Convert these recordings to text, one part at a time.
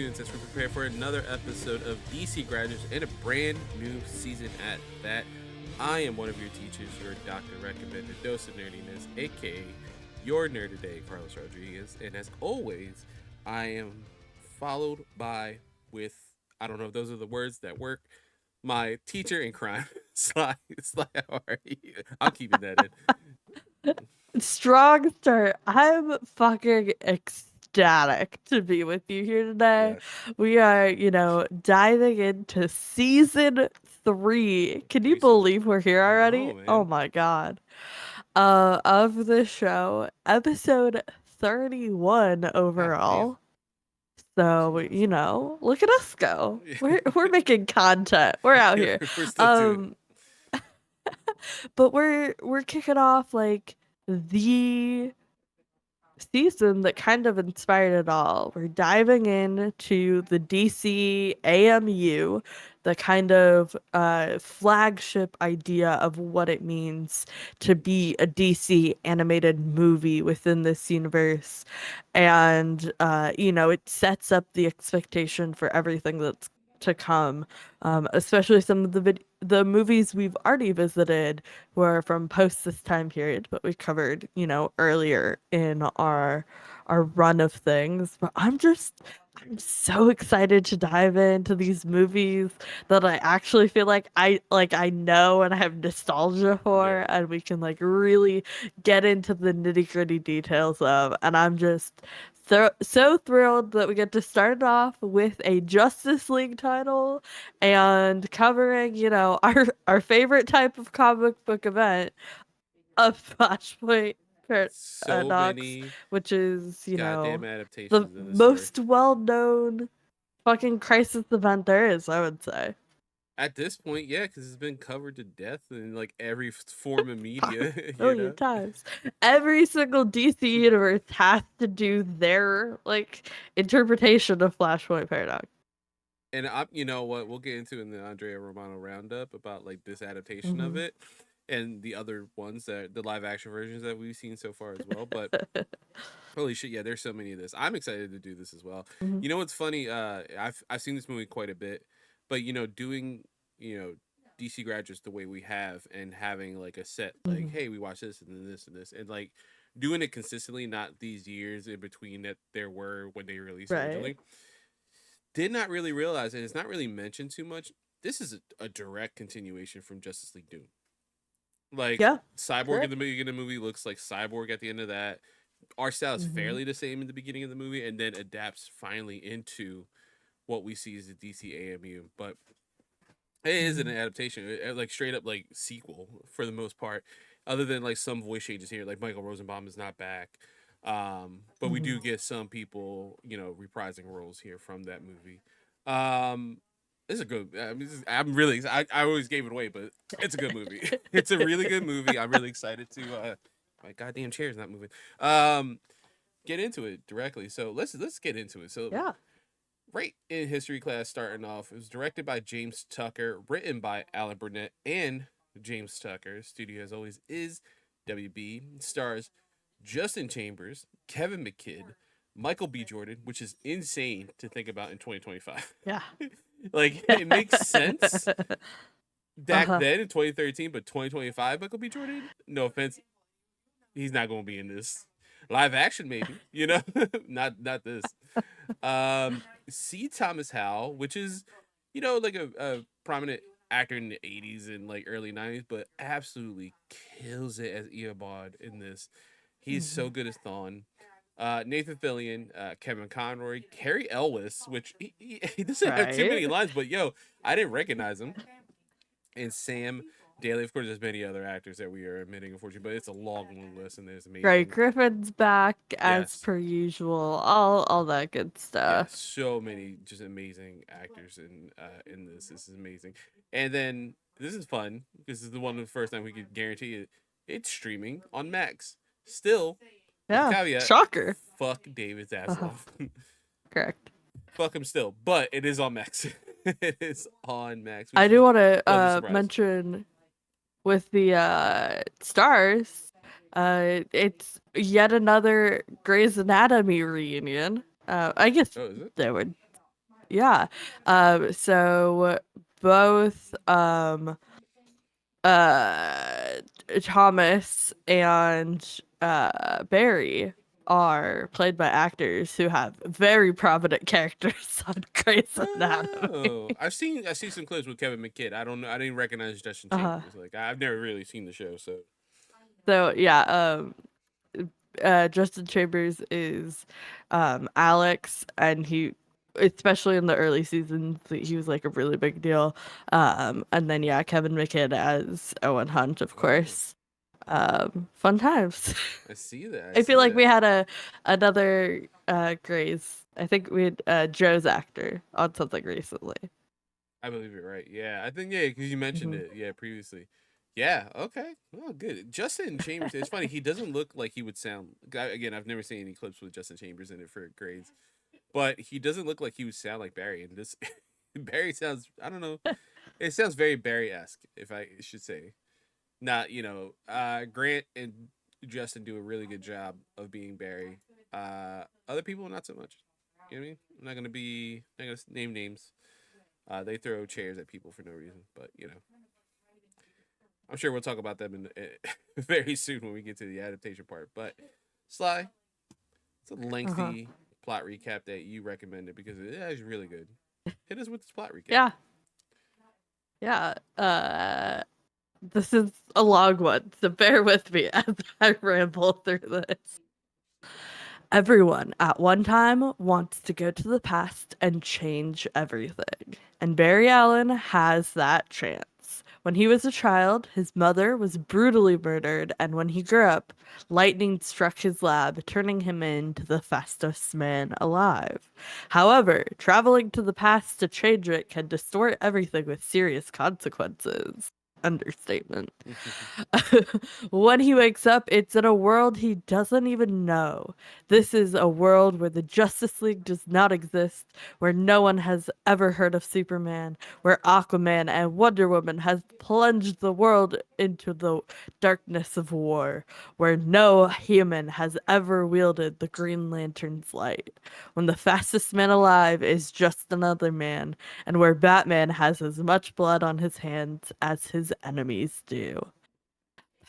students, as we prepare for another episode of DC Graduates and a brand new season at that. I am one of your teachers, your doctor recommended dose of nerdiness, aka your nerd today, Carlos Rodriguez. And as always, I am followed by with I don't know if those are the words that work. My teacher in crime, Sly. Sly, how are you? I'm keeping that Strong start. I'm fucking ecstatic to be with you here in. today. Yes. We are, diving into season 3. Can you Three seasons. believe we're here I already? know, Oh man. my god. Of the show, episode 31 God damn. overall. So, Jesus. look at us go. We're making content. We're out here. We're still doing it. Um but we're kicking off like the season that kind of inspired it all. We're diving into the DC AMU, the kind of flagship idea of what it means to be a DC animated movie within this universe. And, it sets up the expectation for everything that's to come, especially some of the movies we've already visited were from post this time period, but we covered, earlier in our run of things. But I'm so excited to dive into these movies that I actually feel like I know and I have nostalgia Yeah. for, and we can like really get into the nitty-gritty details of. And I'm just so thrilled that we get to start off with a Justice League title and covering, our favorite type of comic book event of Flashpoint So Paradox, many which is, goddamn the adaptations of this story. most well-known fucking crisis event there is, I would say. At this point, yeah, because it's been covered to death in like every form of media, A you million know? times. Every single DC universe has to do their like interpretation of Flashpoint Paradox. And you know what, we'll get into in the Andrea Romano roundup about like this adaptation of Hmm. it and the other ones that the live action versions that we've seen so far as well. But holy shit, yeah, there's so many of this. I'm excited to do this as well. Hmm. You know what's funny? I've seen this movie quite a bit, but doing DC graduates the way we have and having like a set like, Hmm. hey, we watch this and then this and this and like doing it consistently, not these years in between that there were when they released Right. originally. Did not really realize, and it's not really mentioned too much. This is a direct continuation from Justice League Doom. Like Yeah. Cyborg in Correct. the beginning of the movie looks like Cyborg at the end of that. Art style is Hmm. fairly the same in the beginning of the movie, and then adapts finally into what we see as the DC AMU. But it is an Hmm. adaptation, like straight up like sequel for the most part, other than like some voice changes here. Like Michael Rosenbaum is not back, but we Hmm. do get some people, reprising roles here from that movie. Um, this is a good. I mean, I'm really. I always gave it away, but it's a good movie. It's a really good movie. I'm really excited to. My goddamn chair is not moving. Um, get into it directly. So let's get into it. So Yeah. right in history class, starting off, it was directed by James Tucker, written by Alan Burnett and James Tucker. Studio, as always, is WB. Stars Justin Chambers, Kevin McKidd, Michael B. Jordan, which is insane to think about in 2025. Yeah. Like, it makes sense back Uh-huh. then in 2013, but 2025, Michael B. Jordan, no offense, he's not going to be in this. Live action, maybe, not this. C. Thomas Howell, which is, like a prominent actor in the 80s and like early 90s, but absolutely kills it as Eobard in this. He's Hmm. so good as Thawne. Nathan Fillion, Kevin Conroy, Carrie Elwes, which he doesn't have too many Right. lines, but yo, I didn't recognize him. And Sam Daly. Of course, there's many other actors that we are omitting, unfortunately, but it's a long list, and there's Right. amazing. Griffin's back as Yes, per usual. All that good yeah, stuff. so many just amazing actors in this. This is amazing, and then this is fun. This is the one of the first time we could guarantee it. It's streaming on Max. Still, with the Yeah. caveat, Shocker. fuck David Uh-huh. Zaslav. Correct. Fuck him still, but it is on Max. It is on Max, which I is do want to pleasant surprise. mention with the stars, it's yet another Grey's Anatomy reunion. I guess Oh, is it? there would. Yeah. So both uh Thomas and Barry are played by actors who have very prominent characters on Grey's Anatomy. Oh, I've seen some clips with Kevin McKidd. I don't know. I didn't recognize Justin Uh, Chambers. Like I've never really seen the show, so so yeah, Justin Chambers is Alex, and he, especially in the early seasons, he was like a really big deal. And then yeah, Kevin McKidd as Owen Hunt, of oh, course. Fun times. I see that. I I feel see like we that. had another Grace. I think we had Joe's actor on something recently. I believe you're right. Yeah, I think yeah, because you mentioned Hmm. it. Yeah, previously. Yeah. Okay. Oh, good. Justin Chambers. It's funny. He doesn't look like he would sound. Again, I've never seen any clips with Justin Chambers in it for grades, but he doesn't look like he would sound like Barry. And this Barry sounds. I don't know. It sounds very Barry esque, if I should say. Not Grant and Justin do a really good job of being Barry. Other people not so much. You know what I mean? I'm not gonna name names. They throw chairs at people for no reason, but I'm sure we'll talk about them in very soon when we get to the adaptation part. But Sly, it's a Uh-huh. lengthy plot recap that you recommended because it is really good. Hit us with this plot recap. Yeah, yeah. This is a long one, so bear with me as I ramble through this. Everyone at one time wants to go to the past and change everything. And Barry Allen has that chance. When he was a child, his mother was brutally murdered, and when he grew up, lightning struck his lab, turning him into the fastest man alive. However, traveling to the past to change it can distort everything with serious consequences. Understatement. When he wakes up, it's in a world he doesn't even know. This is a world where the Justice League does not exist, where no one has ever heard of Superman, where Aquaman and Wonder Woman has plunged the world into the darkness of war, where no human has ever wielded the Green Lantern's light, when the fastest man alive is just another man, and where Batman has as much blood on his hands as his enemies do.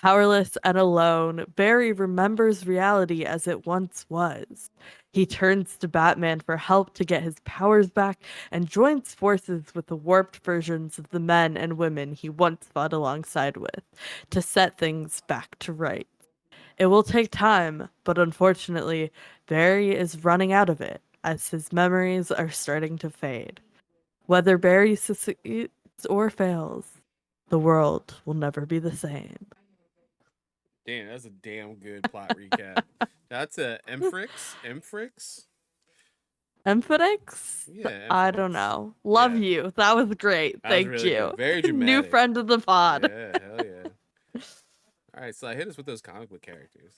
Powerless and alone, Barry remembers reality as it once was. He turns to Batman for help to get his powers back and joins forces with the warped versions of the men and women he once fought alongside with to set things back to right. It will take time, but unfortunately, Barry is running out of it as his memories are starting to fade. Whether Barry succeeds or fails, the world will never be the same. Damn, that's a damn good plot recap. That's a Emfrix. Emfrix. Emphatic? Yeah, I don't Emfrix. know. Love Yeah, you. That was great. that was Thank really you. good. Very New dramatic. friend of the pod. Yeah, hell yeah. All right, so hit us with those comic book characters.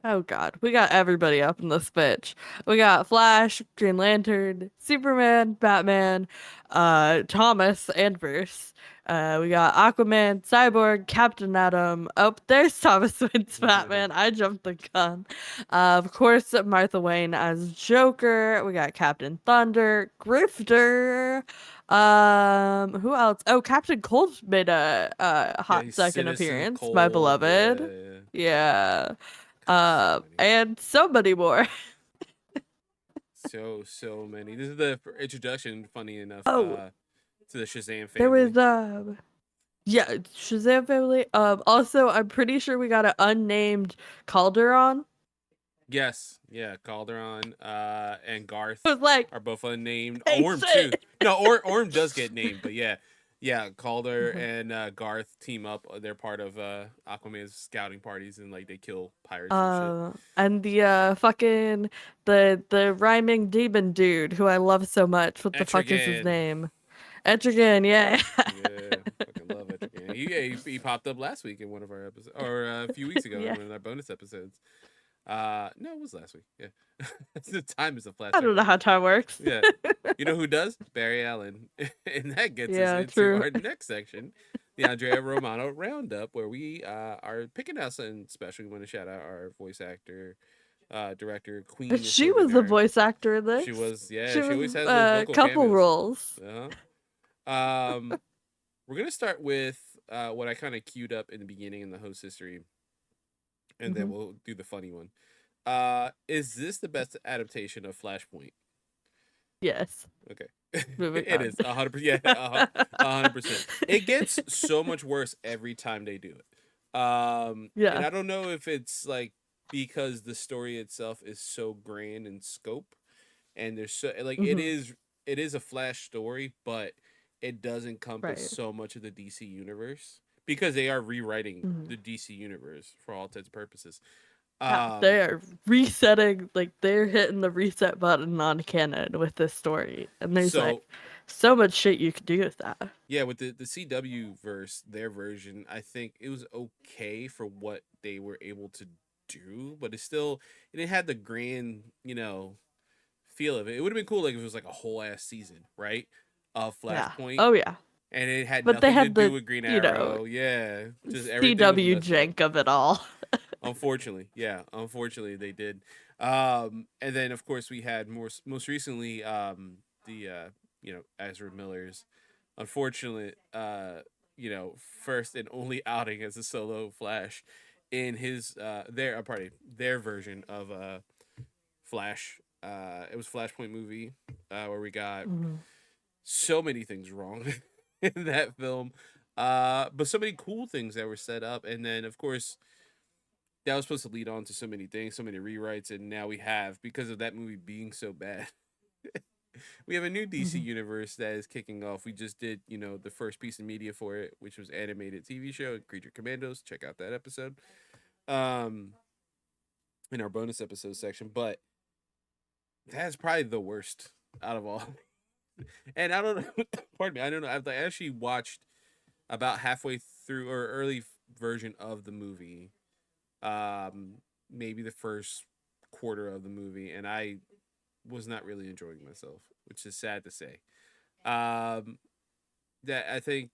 Oh god, we got everybody up in this bitch. We got Flash, Green Lantern, Superman, Batman, Thomas and Bruce. We got Aquaman, Cyborg, Captain Atom. Oh, there's Thomas Wayne's Batman. I jumped the gun. Of course, Martha Wayne as Joker. We got Captain Thunder, Grifter. Who else? Oh, Captain Cold made a Yeah, hot he's second Citizen appearance. My Cold. Yeah, beloved. yeah. Yeah. God, so many. And so many more. So many. This is the introduction, funny enough, Oh, to the Shazam there was family. yeah, Shazam family. Also I'm pretty sure we got an unnamed Calderon. Yes, yeah, Calderon, and I Garth was like, are both unnamed. hey Orm too. shit. No, Orm does get named, but yeah, Calder and Garth team up. They're part of Aquaman's scouting parties, and like they kill pirates and shit. And the fucking the rhyming demon dude who I love so much. What the fuck is his Etrigan. name? Etrigan, yeah. Yeah, fucking love Etrigan. He popped up last week in one of our episodes, or a few weeks ago in Yeah. one of our bonus episodes. No, it was last week. Yeah, the time is a flash I back don't know right how now. time works. Yeah, you know who does? Barry Allen, and that gets us Yeah, into true. our next section, the Andrea Romano Roundup, where we are picking out something special. We want to shout out our voice actor, director, queen She was a extraordinaire. voice actor in She this. was, yeah, She she was always has those a vocal couple cameos. roles. We're gonna start with what I kind of queued up in the beginning in the host history, and then we'll do the funny one. Is this the best adaptation of Flashpoint? Yes. Okay. Moving It on. is 100%. Yeah, 100%. It gets so much worse every time they do it. And Yeah. I don't know if it's like because the story itself is so grand in scope, and there's so like it is a Flash story, but it does encompass Right. so much of the DC universe because they are rewriting Mhm. the DC universe for all intents and purposes. Yeah, Um, they are resetting, like they're hitting the reset button on canon with this story, and there's so like so much shit you could do with that. yeah, with the CW verse, their version, I think it was okay for what they were able to do, but it had the grand, feel of it. It would have been cool like if it was like a whole ass season, right? Of Yeah. Flashpoint, Oh yeah. and it had But they nothing to had do the, with Green you know, Arrow. Yeah, just everything was CW messed up. jank of it all. Unfortunately, yeah, unfortunately they did. And then of course we had most recently the Ezra Miller's unfortunate first and only outing as a solo Flash in his their version of Flash. It was Flashpoint movie where we got Mhm. so many things wrong in that film. But so many cool things that were set up, and then of course that was supposed to lead on to so many things, so many rewrites, and now we have, because of that movie being so bad, we have a new DC Mhm. universe that is kicking off. We just did, the first piece of media for it, which was animated TV show Creature Commandos. Check out that episode, um, in our bonus episode section. But that's probably the worst out of all. And I don't know. Pardon me. I don't know. I've actually watched about halfway through or early version of the movie, maybe the first quarter of the movie, and I was not really enjoying myself, which is sad to say. Um, that I think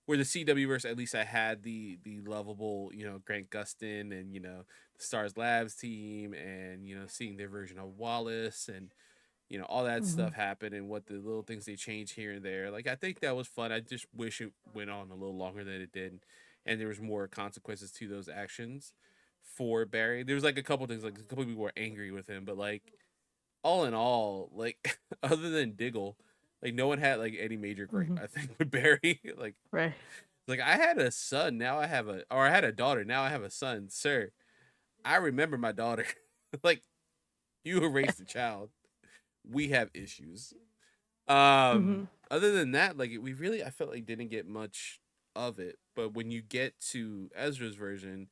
where the CW verse, at least I had the lovable, Grant Gustin and the Stars Labs team, and seeing their version of Wallace, and all that Mhm. stuff happened, and what the little things they changed here and there. Like I think that was fun. I just wish it went on a little longer than it did, and there was more consequences to those actions for Barry. There was like a couple things, like a couple people were angry with him, but like all in all, like other than Diggle, like no one had like any major gripe. Mhm. I think with Barry, Right. like I had a son, now I had a daughter, now I have a son, sir. I remember my daughter. Like you erased the child. We have issues. Mhm. Other than that, like we really, I felt like didn't get much of it. But when you get to Ezra's version,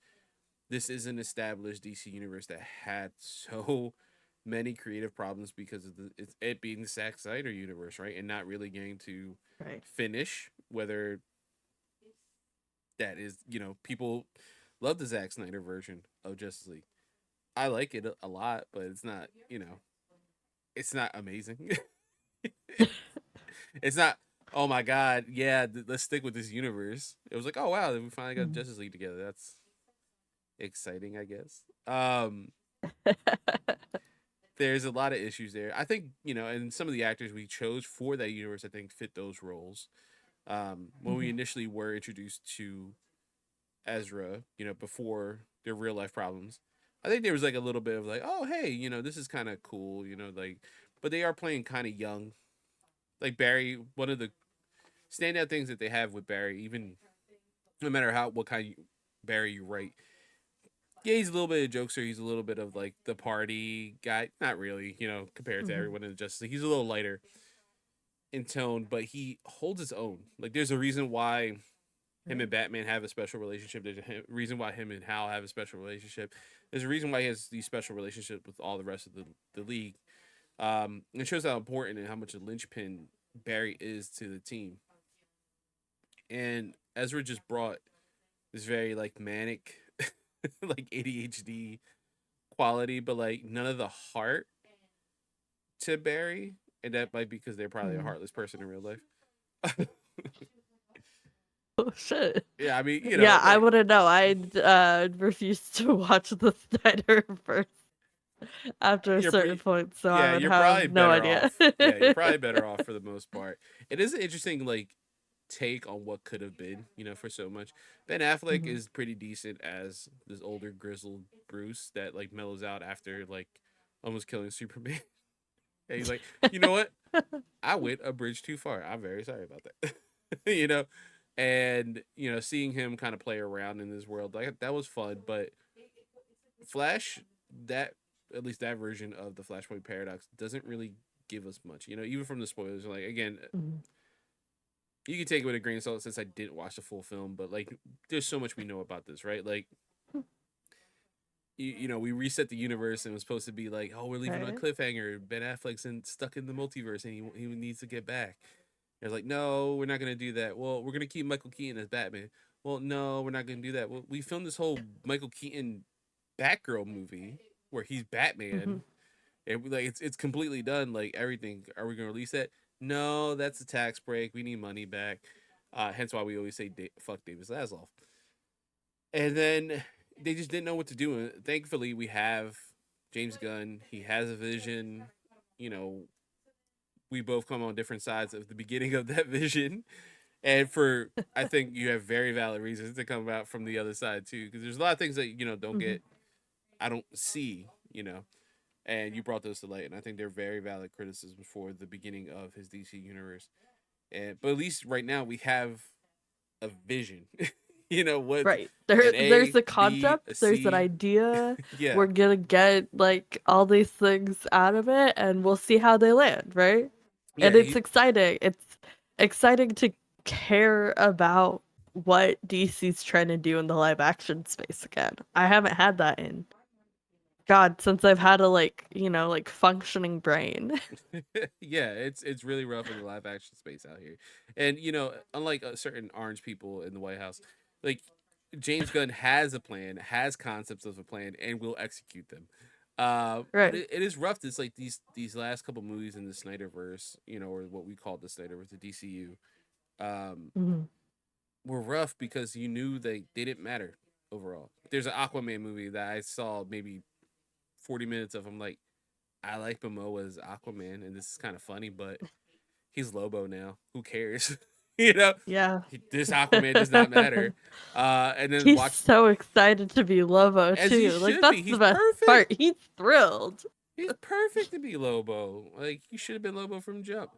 this is an established DC universe that had so many creative problems because of it being the Zack Snyder universe, right? And not really getting to Right. finish, whether that is, people love the Zack Snyder version of Justice League. I like it a lot, but it's not amazing. It's not, oh my god, yeah, let's stick with this universe. It was like, oh wow, we finally got Mhm. Justice League together. That's exciting, I guess. There's a lot of issues there. I think, and some of the actors we chose for that universe, I think, fit those roles. When we Mhm. initially were introduced to Ezra, before their real life problems, I think there was like a little bit of like, oh hey, this is kind of cool, like, but they are playing kind of young. Like Barry, one of the standout things that they have with Barry, even no matter what kind of Barry you write, yeah, he's a little bit of a jokester. He's a little bit of like the party guy. Not really, compared to Mhm. everyone in the Justice League. He's a little lighter in tone, but he holds his own. Like there's a reason why him Right. and Batman have a special relationship. There's a reason why him and Hal have a special relationship. There's a reason why he has these special relationships with all the rest of the league. It shows how important and how much a linchpin Barry is to the team. And Ezra just brought this very like manic, like ADHD quality, but like none of the heart to Barry. And that might be because they're probably a Mhm. heartless person in real life. Oh shit. Yeah, I mean, Yeah, I like wouldn't know. I refuse to watch the Snyder first. after a You're certain pretty, point, so I yeah, would you're probably have no better idea. off. Yeah, you're probably better off for the most part. It is an interesting like take on what could have been, for so much. Ben Affleck Mhm. is pretty decent as this older grizzled Bruce that like mellows out after like almost killing Superman. And he's like, you know what? I went a bridge too far. I'm very sorry about that. you know, and seeing him kind of play around in this world like that was fun. But Flash, that at least that version of the Flashpoint paradox doesn't really give us much. Even from the spoilers. Like again, Mhm. you can take it with a grain of salt since I didn't watch the full film. But like, there's so much we know about this, right? Like, we reset the universe and it was supposed to be like, oh, we're leaving on a Right. cliffhanger. Ben Affleck's stuck in the multiverse and he needs to get back. They're like, no, we're not gonna do that. Well, we're gonna keep Michael Keaton as Batman. Well, no, we're not gonna do that. Well, we filmed this whole Michael Keaton Batgirl movie where he's Mhm. Batman, and like it's completely done. Like everything. Are we gonna release that? No, that's a tax break. We need money back. Hence why we always say fuck David Zaslav. And then they just didn't know what to do. And thankfully, we have James Gunn. He has a vision. You know, we both come on different sides of the beginning of that vision. And I think you have very valid reasons to come out from the other side too, because there's a lot of things that don't Mhm. get, I don't see, and you brought those to light, and I think they're very valid criticisms for the beginning of his DC universe. And but at least right now we have a vision, what Right. an There's A, a B, concept, a there's an C, idea. yeah, We're gonna get like all these things out of it and we'll see how they land, right? yeah, And it's exciting. It's exciting to care about what DC's trying to do in the live action space again. I haven't had that in God since I've had a like functioning brain. yeah, it's really rough in the live action space out here, and unlike certain orange people in the White House, like James Gunn has a plan, has concepts of a plan, and will execute them. But Right. it is rough. It's like these last couple movies in the Snyderverse, or what we call the Snyderverse, the DCU, um, Mhm. were rough because you knew they didn't matter overall. There's an Aquaman movie that I saw maybe 40 minutes of. I'm like, I like Momoa as Aquaman, and this is kind of funny, but he's Lobo now. Who cares? you know, Yeah. this Aquaman does not matter. And then He's watch so excited to be Lobo as he too. Like should be. that's the He's best part. perfect. He's thrilled. He's perfect to be Lobo. Like he should have been Lobo from jump.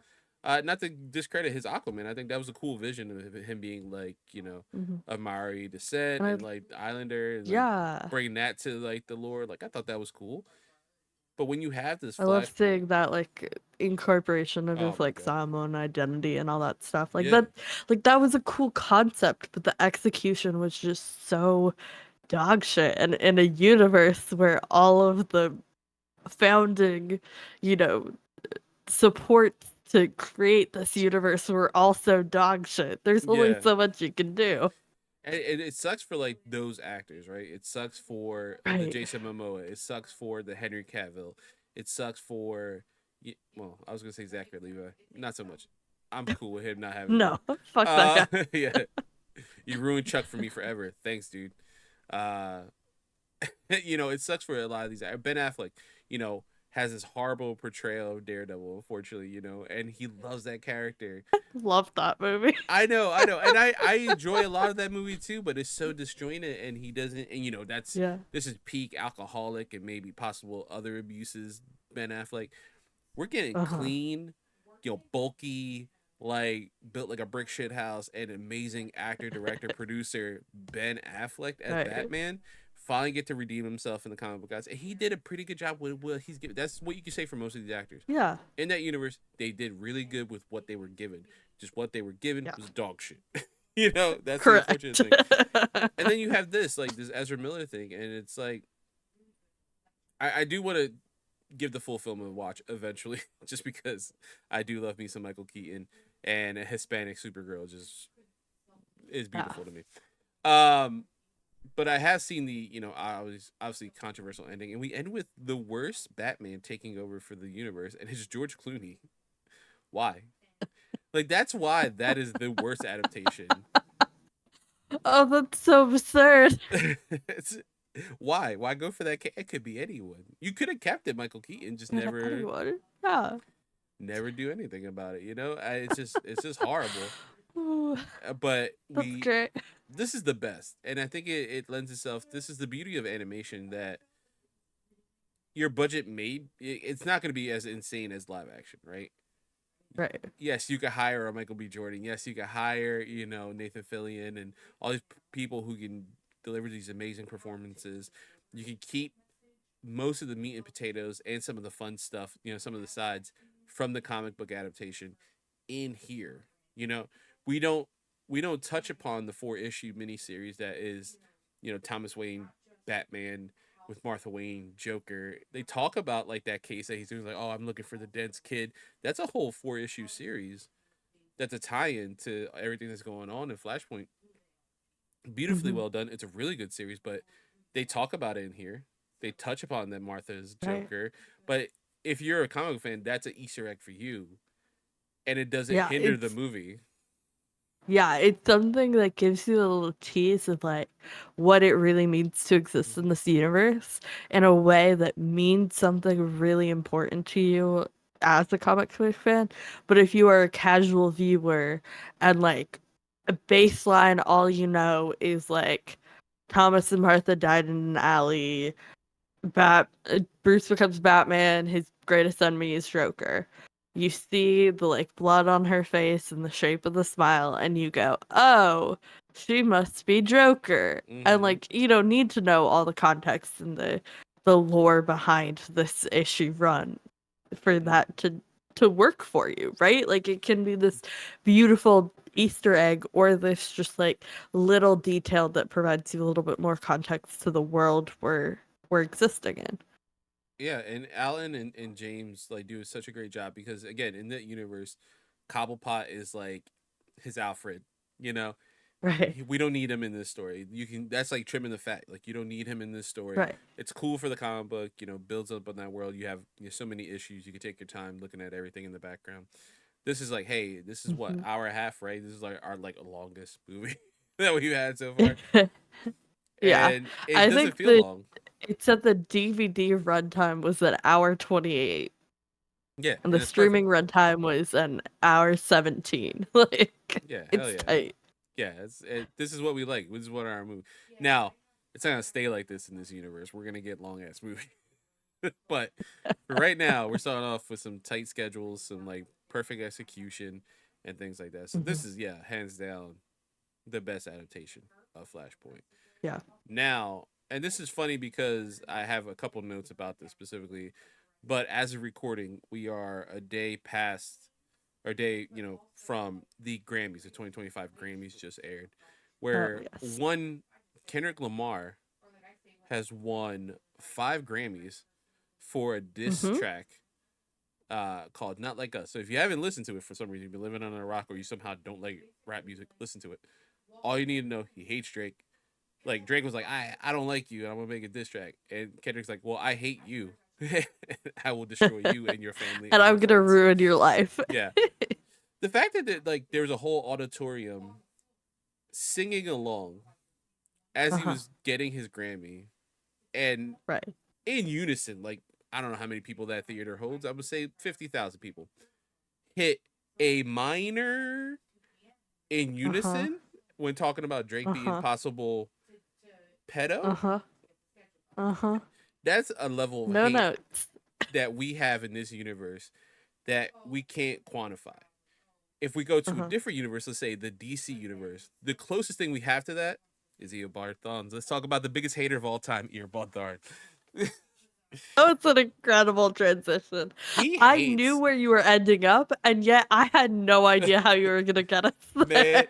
Not to discredit his Aquaman. I think that was a cool vision of him being like, Mhm. a Maori descent And and like Islander and like yeah, bringing that to like the lore. Like I thought that was cool. But when you have this I love Flashpoint, seeing that like incorporation of oh his my like god, Samoan identity and all that stuff. yeah, Like that was a cool concept, but the execution was just so dog shit. And in a universe where all of the founding, you know, support to create this universe were also dog shit. There's only yeah. so much you can do. And it sucks for like those actors, right? It sucks for the Right. Jason Momoa. It sucks for the Henry Cavill. It sucks for well, I was gonna say Zachary Levi. Not so much. I'm cool with him not having one. No, fuck that guy. Yeah, you ruined Chuck for me forever. Thanks, dude. Uh, it sucks for a lot of these. Ben Affleck, has this horrible portrayal of Daredevil, unfortunately, and he loves that character. Love that movie. I know, and I enjoy a lot of that movie too, but it's so disjointed, and he doesn't, and Yeah. this is peak alcoholic and maybe possible other abuses. Ben Affleck, we're getting Uh-huh. clean, bulky, like built like a brick shit house, and amazing actor, director, producer Ben Affleck as Right. Batman. Finally get to redeem himself in the comic book guys, and he did a pretty good job with what he's given. That's what you can say for most of these actors Yeah. in that universe. They did really good with what they were given. Just what they were given Yeah. was dog shit. That's the unfortunate Correct. thing. And then you have this like this Ezra Miller thing, and it's like I do want to give the full film a watch eventually, just because I do love me some Michael Keaton, and a Hispanic Supergirl just is Yeah. beautiful to me. Um, but I have seen the obviously controversial ending, and we end with the worst Batman taking over for the universe, and it's George Clooney. Why? Like that's why that is the worst adaptation. Oh, that's so absurd. it's Why? Why go for that? It could be anyone. You could have kept it, Michael Keaton, just Anyone? Yeah. never do anything about it. It's just horrible. Ooh, But that's great. this is the best, and I think it lends itself. This is the beauty of animation, that your budget it's not going to be as insane as live action, right? Right. Yes, you could hire a Michael B. Jordan. Yes, you could hire, Nathan Fillion and all these people who can deliver these amazing performances. You can keep most of the meat and potatoes and some of the fun stuff, some of the sides from the comic book adaptation in here. You know, we don't we don't touch upon the 4-issue miniseries that is, Thomas Wayne Batman with Martha Wayne Joker. They talk about like that case that he's doing, like, oh, I'm looking for the dense kid. That's a whole 4-issue series. That's a tie-in to everything that's going on in Flashpoint. Beautifully Hmm. well done. It's a really good series, but they talk about it in here. They touch upon that Martha's Right. Joker, but if you're a comic fan, that's an Easter egg for you, and it doesn't Yeah, hinder the it's movie. it's something that gives you a little tease of like what it really means to exist in Mm-hmm. this universe in a way that means something really important to you as a comic book fan. But if you are a casual viewer and like a baseline, all you know is like Thomas and Martha died in an alley. Bruce becomes Batman. His greatest enemy is Joker. You see the like blood on her face and the shape of the smile, and you go, "Oh, she must be Joker." And Mm-hmm. like you don't need to know all the context and the lore behind this issue run for that to work for you, right? Like it can be this beautiful Easter egg or this just like little detail that provides you a little bit more context to the world we're existing in. Yeah, and Alan and James like do such a great job, because again, in that universe, Cobblepot is like his Alfred. You know, Right. we don't need him in this story. That's like trimming the fat. Like, you don't need him in this story. Right. It's cool for the comic book. Builds up on that world. You have, so many issues. You can take your time looking at everything in the background. This is like, hey, this is what, Mhm. hour and a half, right? This is like our like longest movie that we've had so far, Yeah. and it I doesn't think feel that long. it said the DVD runtime was an hour 28 Yeah, and and the it's perfect. streaming runtime was an hour 17. Like Yeah, hell it's yeah. tight. Yeah, this is what we like. This is what our movie. Now, it's not gonna stay like this in this universe. We're gonna get long ass movie. But for right now, we're starting off with some tight schedules, some like perfect execution, and things like that. So Mhm. this is, yeah, hands down the best adaptation of Flashpoint. Yeah. Now, and this is funny because I have a couple notes about this specifically, but as of recording, we are a day past, or day, from the Grammys. The 2025 Grammys just aired, Oh where yes. one Kendrick Lamar has won 5 Grammys for a diss Mhm. track called "Not Like Us." So if you haven't listened to it for some reason, you've been living under a rock, or you somehow don't like rap music, listen to it. All you need to know: he hates Drake. Like, Drake was like, "I don't like you, and I'm gonna make a diss track." And Kendrick's like, "Well, I hate you. I will destroy you and your family And and I'm your going to friends." ruin your life. Yeah, the fact that like there's a whole auditorium singing along as he Uh-huh. was getting his Grammy, and Right. in unison, like, I don't know how many people that theater holds. I would say 50,000 people hit a minor in Uh-huh. unison when talking about Drake being Uh-huh. possible pedo. Uh-huh. Uh-huh. That's a level of No hate notes. that we have in this universe that we can't quantify. If we go to a Uh-huh. different universe, let's say the DC universe, the closest thing we have to that is Eobard Thawne. Let's talk about the biggest hater of all time, Eobard Thawne. Oh, it's an incredible transition. He I knew hates, where you were ending up, and yet I had no idea how you were gonna get us man,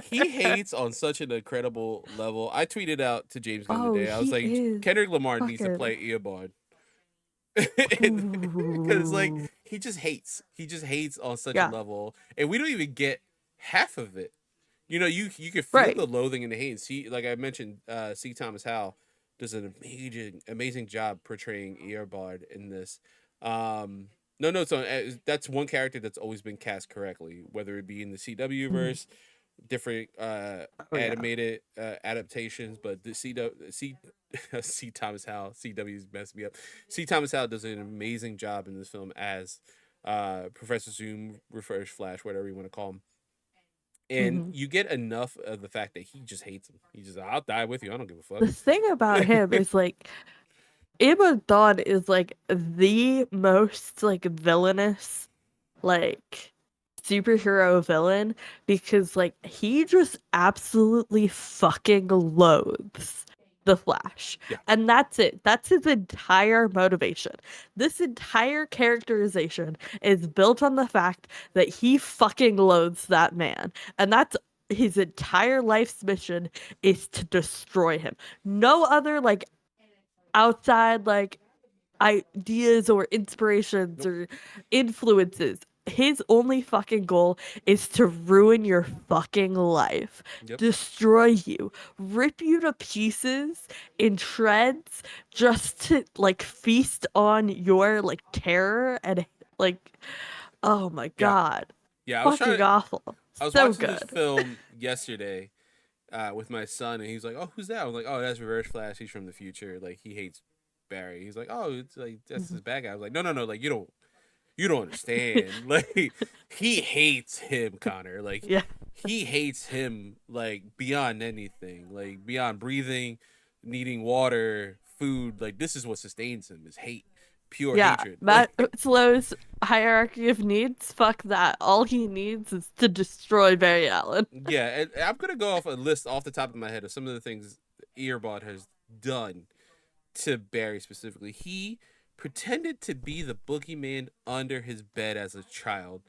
he there. hates on such an incredible level. I tweeted out to James Gunn Oh, today. I was he like, is Kendrick Lamar needs to fucking. play Eobard. Because, like, Ooh. he just hates. He just hates on such a Yeah, level, and we don't even get half of it. You can feel right. the loathing and the hate. See, like I mentioned, C. Thomas Howell does an amazing job portraying Earbard in this. No, no, so that's one character that's always been cast correctly, whether it be in the CW Mhm. verse, different Oh yeah. animated adaptations, but the C Thomas Howell, CW's messed me up. C Thomas Howell does an amazing job in this film as Professor Zoom, Refresh Flash, whatever you want to call him. And Hmm. you get enough of the fact that he just hates him. He just, I'll die with you. I don't give a The thing about him fuck. is like Thawne is like the most like villainous like superhero villain because like he just absolutely fucking loathes the Flash. Yeah. And that's it. That's his entire motivation. This entire characterization is built on the fact that he fucking loathes that man. And that's his entire life's mission is to destroy him. No other like outside like ideas or inspirations Nope. or influences. His only fucking goal is to ruin your fucking life, Yep. destroy you, rip you to pieces in shreds just to like feast on your like terror and like, oh my Yeah. god. Yeah. Fucking awful. I was So watching this good. film yesterday with my son, and he's like, "Oh, who's that?" I was like, "Oh, that's Reverse Flash. He's from the future. Like, he hates Barry." He's like, "Oh, it's like that's Mhm. his bad guy." I was like, "No, no, no. Like, you don't understand. Like, he hates him, Connor. Like, Yeah. he hates him like beyond anything. Like, beyond breathing, needing water, food. Like, this is what sustains him: is hate, pure Yeah, hatred. Matt Like, Slow's hierarchy of needs. Fuck that. All he needs is to destroy Barry Allen. yeah. And I'm gonna go off a list off the top of my head of some of the things Earbot has done to Barry specifically. He pretended to be the boogeyman under his bed as a child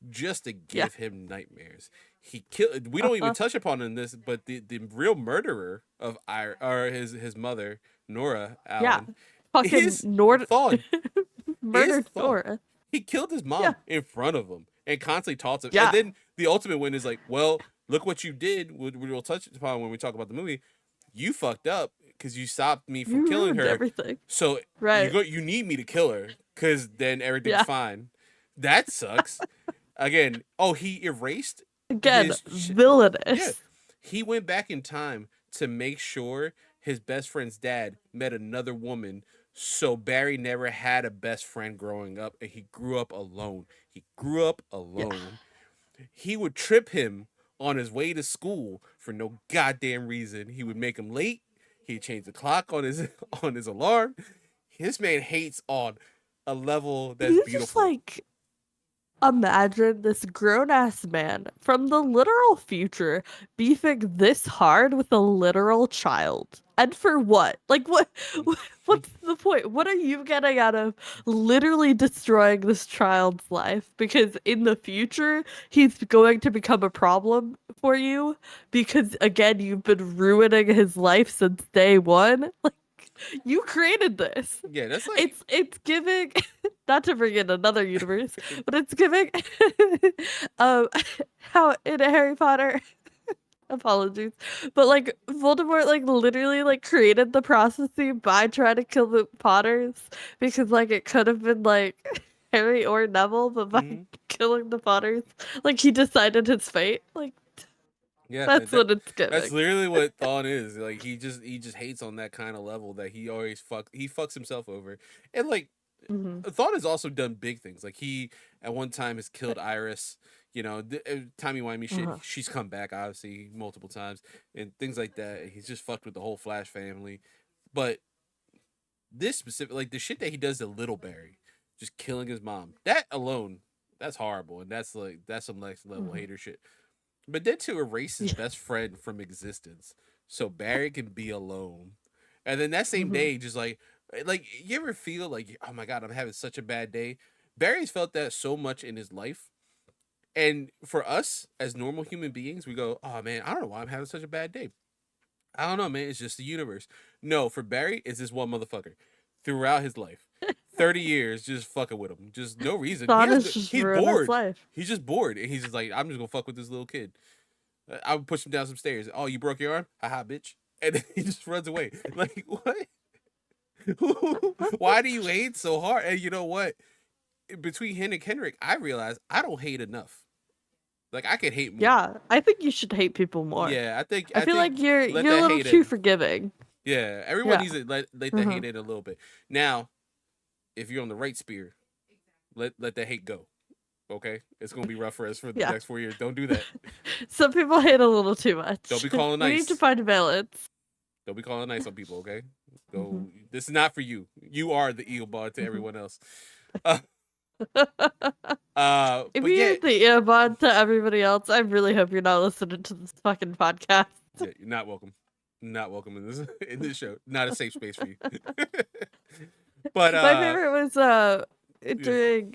just to Yeah. give him nightmares. He killed. We don't even Uh-huh. touch upon in this, but the real murderer of or his mother Nora Yeah. Allen Fucking is Nord Thawne. Is murdered Thawne. Nora. He killed his Yeah. mom in front of him and constantly taunts him. And Yeah. then the ultimate win is like, well, look what you did. We'll touch upon when we talk about the movie. You fucked up because you stopped me from You killing ruined her. everything. So Right. you need me to kill her because then everything's Yeah. fine. That sucks. Again, oh, he erased Again, his yeah. villainous. He went back in time to make sure his best friend's dad met another woman, so Barry never had a best friend growing up and he grew up alone. He grew up Yeah. alone. He would trip him on his way to school for no goddamn reason. He would make him late. He'd change the clock on his on his alarm. This man hates on a level Can that's you just beautiful. like imagine this grown ass man from the literal future beefing this hard with a literal child? And for what? Like what's the point? What are you getting out of literally destroying this child's life? Because in the future, he's going to become a problem for you because again, you've been ruining his life since day one. Like you created this. Yeah, that's like It's giving not to bring in another universe, but it's giving um how in Harry Potter apologies. But like Voldemort like literally like created the prophecy by trying to kill the Potters because like it could have been like Harry or Neville, but by mhm. killing the Potters, like he decided his fate. Like Yeah, that's what it's that's giving. literally what Thawne is. Like he just hates on that kind of level that he fucks himself over. And like Hmm. Thawne has also done big things. Like he at one time has killed Iris. You know, timey wimey shit. Uh-huh. She's come back obviously multiple times and things like that. He's just fucked with the whole Flash family. But this specific, like the shit that he does to Little Barry, just killing his mom. That alone, that's horrible, and that's some next level Hmm. hater shit. But then to erase his Yeah. best friend from existence so Barry can be alone. And then that same Hmm. day, just like you ever feel like, oh my god, I'm having such a bad day? Barry's felt that so much in his life. And for us as normal human beings, we go, oh man, I don't know why I'm having such a bad day. I don't know, man. It's just the universe. No, for Barry, it's this one motherfucker throughout his life. 30 years just fucking with him. Just no reason. Thought it's just He's ruined his bored. life. He's just bored. And he's just like, I'm just gonna fuck with this little kid. I would push him down some stairs. Oh, you broke your arm? Haha, bitch. And then he just runs away. Like, what? Why do you hate so hard? And you know what? Between him and Kendrick, I realized I don't hate enough. Like I could hate more. Yeah, I think you should hate people more. Yeah, I I feel think like you're let you're a that little hate too in. forgiving. Yeah, everyone Yeah. needs to let the Hmm. hate in a little bit. Now, if you're on the right spear, let that hate go. Okay, it's gonna be rough for us for the Yeah. next 4 years. Don't do that. Some people hate a little too Don't much. be calling We need to nice. find a balance. Don't be calling nice on people. Okay, Hmm. go. This is not for you. You are the eel bud to Hmm. everyone else. Uh, If but yeah, you're the earbud to everybody else, I really hope you're not listening to this fucking podcast. yeah, you're not welcome. Not welcome in this in this show. Not a safe space for you. But My favorite was yeah, during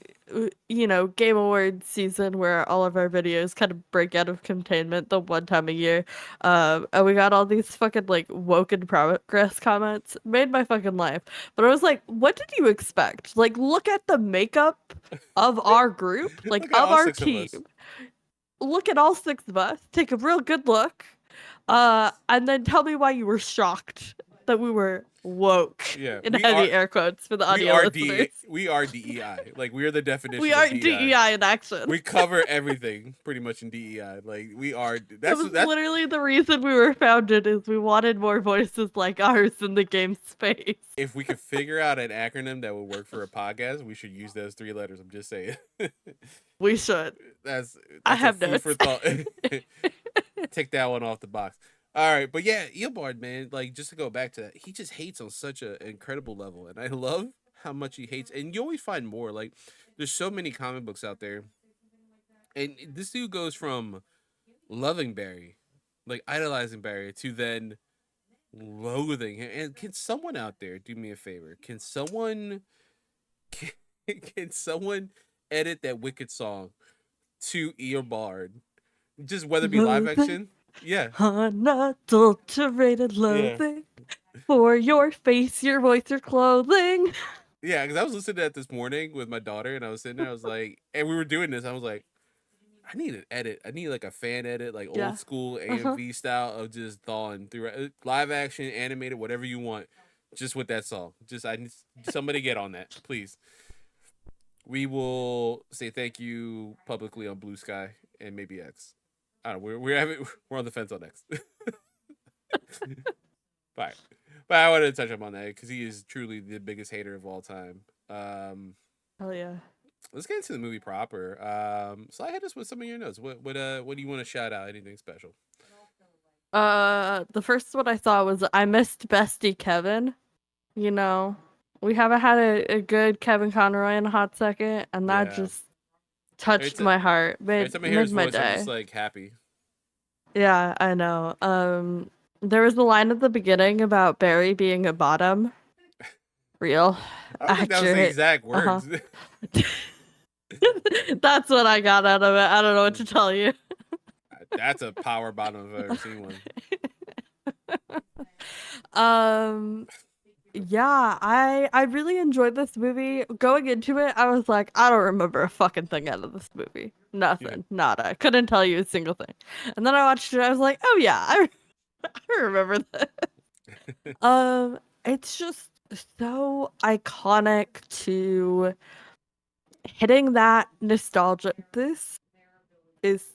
Game Awards season where all of our videos kind of break out of containment the one time a year. And we got all these fucking like woke in progress comments. Made my fucking life. But I was like, what did you expect? Like, look at the makeup of our group, like look at of all our 6 of team. us. Look at all six of us. Take a real good look. And then tell me why you were shocked that we were woke Yeah, in heavy air quotes for the audio listeners. We are DEI. Like we are the We definition are of DEI. DEI in action. We cover everything pretty much in DEI. Like we are. That was literally the reason we were founded is we wanted more voices like ours in the game space. If we could figure out an acronym that would work for a podcast, we should use those 3 letters. I'm just saying. We should. that's I that's a have food for notes. thought. Take that one off the box. All right, but yeah, Eobard, man, like just to go back to that, he just hates on such an incredible level, and I love how much he hates. And you always find more. Like, there's so many comic books out there, and this dude goes from loving Barry, like idolizing Barry, to then loathing him. And can someone out there do me a favor? Can, can someone edit that Wicked song to Eobard? Just whether it be live Loathing, action, yeah, unadulterated yeah. loathing for your face, your voice, your clothing. Yeah, because I was listening to that this morning with my daughter, and I was sitting there. I was like, and we were doing this. I was like, I need an edit. I need like a fan edit, like Yeah. old school Uh-huh. AMV style of just thawne through live action, animated, whatever you want, just with that song. Just I need somebody get on that, please. We will say thank you publicly on Blue Sky and maybe X. I don't know. We're on the fence on X. But I wanted to touch up on that because he is truly the biggest hater of all time. Hell yeah. Let's get into the movie proper. So I hit us with some of your notes. What do you want to shout out? Anything special? The first one I saw was I missed Bestie Kevin. You know, we haven't had a good Kevin Conroy in a hot second, and that Yeah. just touched my heart. Every time I hear his Made my voice, I'm day. just like happy. Yeah, I know. There was a line at the beginning about Barry being a bottom. Real. I don't think that was the Accurate. exact words. That's what I got out of it. I don't know what to tell you. That's a power bottom if I've ever seen one. Yeah, I really enjoyed this movie. Going into it, I was like, I don't remember a fucking thing out of this movie. Nothing. Nada. Couldn't tell you a single thing. And then I watched it, I was like, oh yeah, I remember this. It's just so iconic to hitting that nostalgia. This is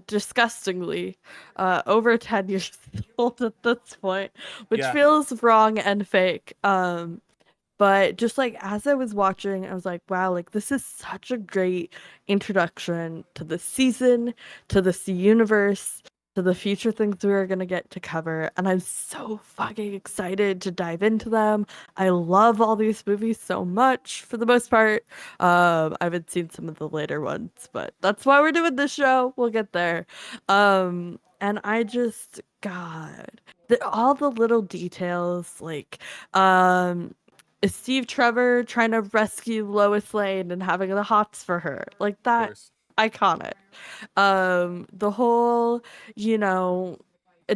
disgustingly over 10 years old at this point, which feels wrong and fake. But just like as I was watching, I was like, wow, like this is such a great introduction to the season, to this universe, to the future things we are going to get to cover. And I'm so fucking excited to dive into them. I love all these movies so much for the most part. I haven't seen some of the later ones, but that's why we're doing this show. We'll get there. And I just, God, all the little details, like, is Steve Trevor trying to rescue Lois Lane and having the hots for her, like that, iconic. The whole,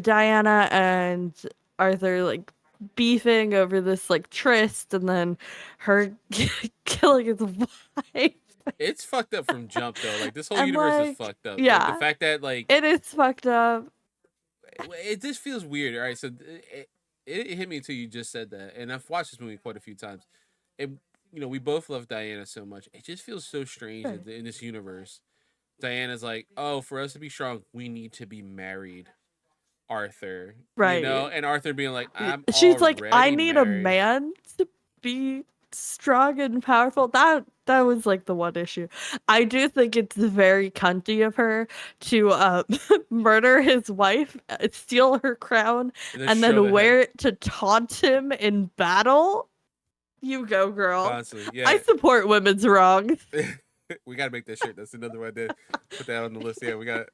Diana and Arthur like beefing over this like tryst, and then her killing his wife. It's fucked up from jump though. Like this whole And, universe is fucked up. Yeah, like the fact that like it is fucked up. It just feels weird. All right, so it hit me until you just said that, and I've watched this movie quite a few times. We both love Diana so much. It just feels so strange in this universe Diana's like, oh, for us to be strong, we need to be married, Arthur. You know, Right. and Arthur being like, I'm She's like, I already need a married. man to be strong and powerful. That was like the one issue. I do think it's very cunty of her to murder his wife, steal her crown, And then and show then the head wear it to taunt him in battle. You go, girl. constantly. I Yeah. support women's wrongs. We gotta make that shirt. That's another one to put that on the list. Yeah, we got.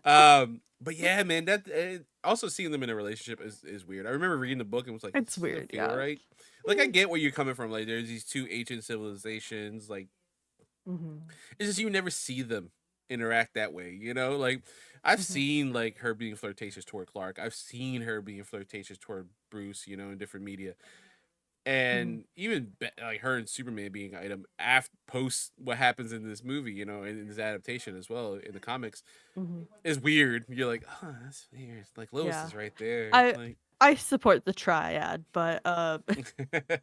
But yeah, man, that also seeing them in a relationship is weird. I remember reading the book and was like, It's this doesn't weird, feel yeah. right. Like I get where you're coming from. Like there's these two ancient civilizations. Like Mm-hmm. it's just you never see them interact that way. You know, like I've Mm-hmm. seen like her being flirtatious toward Clark. I've seen her being flirtatious toward Bruce. You know, in different media. Mm-hmm. And even like her and Superman being an item after post what happens in this movie, you know, and in this adaptation as well in the comics, Mm-hmm. is weird. You're like, oh, that's weird. Like Lois Yeah. is right there. I Like I support the triad, but that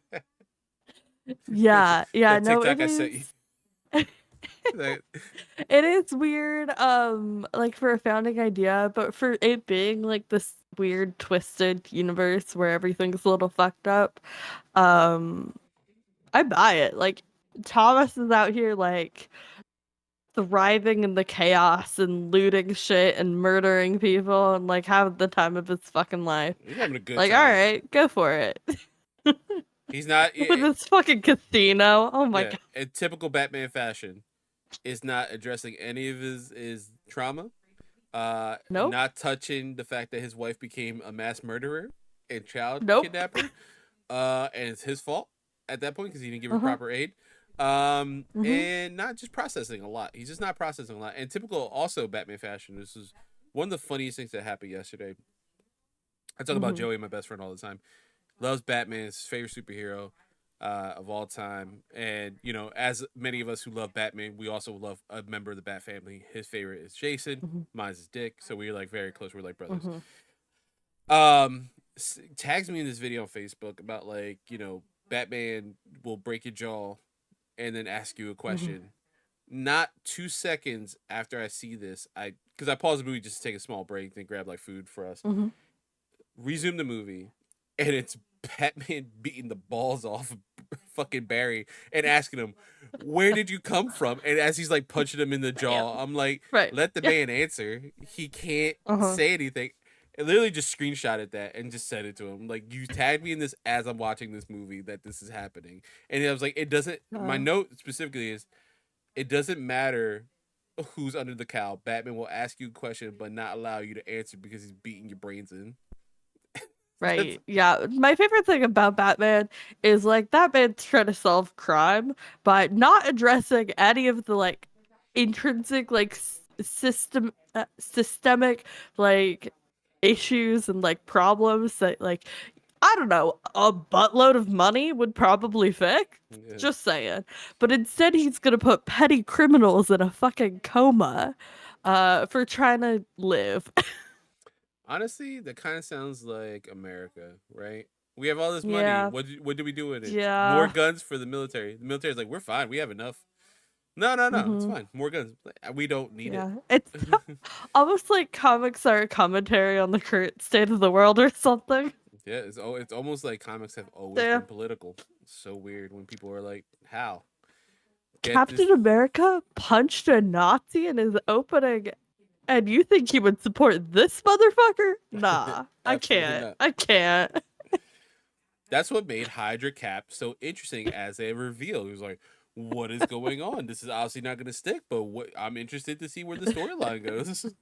yeah, yeah, no, it TikTok I sent you. is That, it is weird, like for a founding idea, but for it being like this weird twisted universe where everything's a little fucked up, um, I buy it. Like Thomas is out here like thriving in the chaos and looting shit and murdering people and like having the time of his fucking life. he's having a good Like, all time. right, go for it. He's not. With this fucking casino. Oh my Yeah, god. in typical Batman fashion, is not addressing any of his trauma. Nope. Not touching the fact that his wife became a mass murderer and child Nope. kidnapper. And it's his fault at that point because he didn't give her Uh-huh. proper aid. Mm-hmm. And not just processing a lot. He's just not processing a lot. And typical also Batman fashion. This is one of the funniest things that happened yesterday. I talk about Mm-hmm. Joey, my best friend, all the time. Loves Batman, his favorite superhero of all time. And, you know, as many of us who love Batman, we also love a member of the Bat family. His favorite is Jason. Mm-hmm. Mine's is Dick. So we're like very close. We're like brothers. Mm-hmm. Um, tags me in this video on Facebook about like, you know, Batman will break your jaw and then ask you a Mm-hmm. question. Not 2 seconds after I see this, because I paused the movie just to take a small break, then grab like food for us. Mm-hmm. Resume the movie, and it's Batman beating the balls off of fucking Barry and asking him, "Where did you come from?" And as he's like punching him in the Yeah. jaw, I'm like, Right. "Let the Yeah. man answer. He can't Uh-huh. say anything." I literally just screenshotted that and just said it to him. Like, you tagged me in this as I'm watching this movie that this is happening, and I was like, "It doesn't." My Uh, note specifically is, "It doesn't matter." Who's under the cowl? Batman will ask you a question, but not allow you to answer because he's beating your brains in. That's, right. Yeah. My favorite thing about Batman is like Batman's trying to solve crime by not addressing any of the like intrinsic like systemic like issues and like problems that like I don't know, a buttload of money would probably fix. yeah. Just saying. But instead he's gonna put petty criminals in a fucking coma for trying to live. Honestly, that kind of sounds like America, right? We have all this money. Yeah. What do we do with it? More Yeah. guns for the military. The military's like, we're fine. We have enough. No, no, no. It's Mm-hmm. fine. More guns. We don't need it. Yeah. It's almost like comics are a commentary on the current state of the world or something. Yeah, it's almost like comics have always Yeah. been political. It's so weird when people are like, "How get this?" Captain America punched a Nazi in his opening, and you think he would support this motherfucker? Nah, I Absolutely can't. not. I can't. That's what made Hydra Cap so interesting as a reveal. He was like, "What is going on? This is obviously not going to stick, but what I'm interested to see where the storyline goes."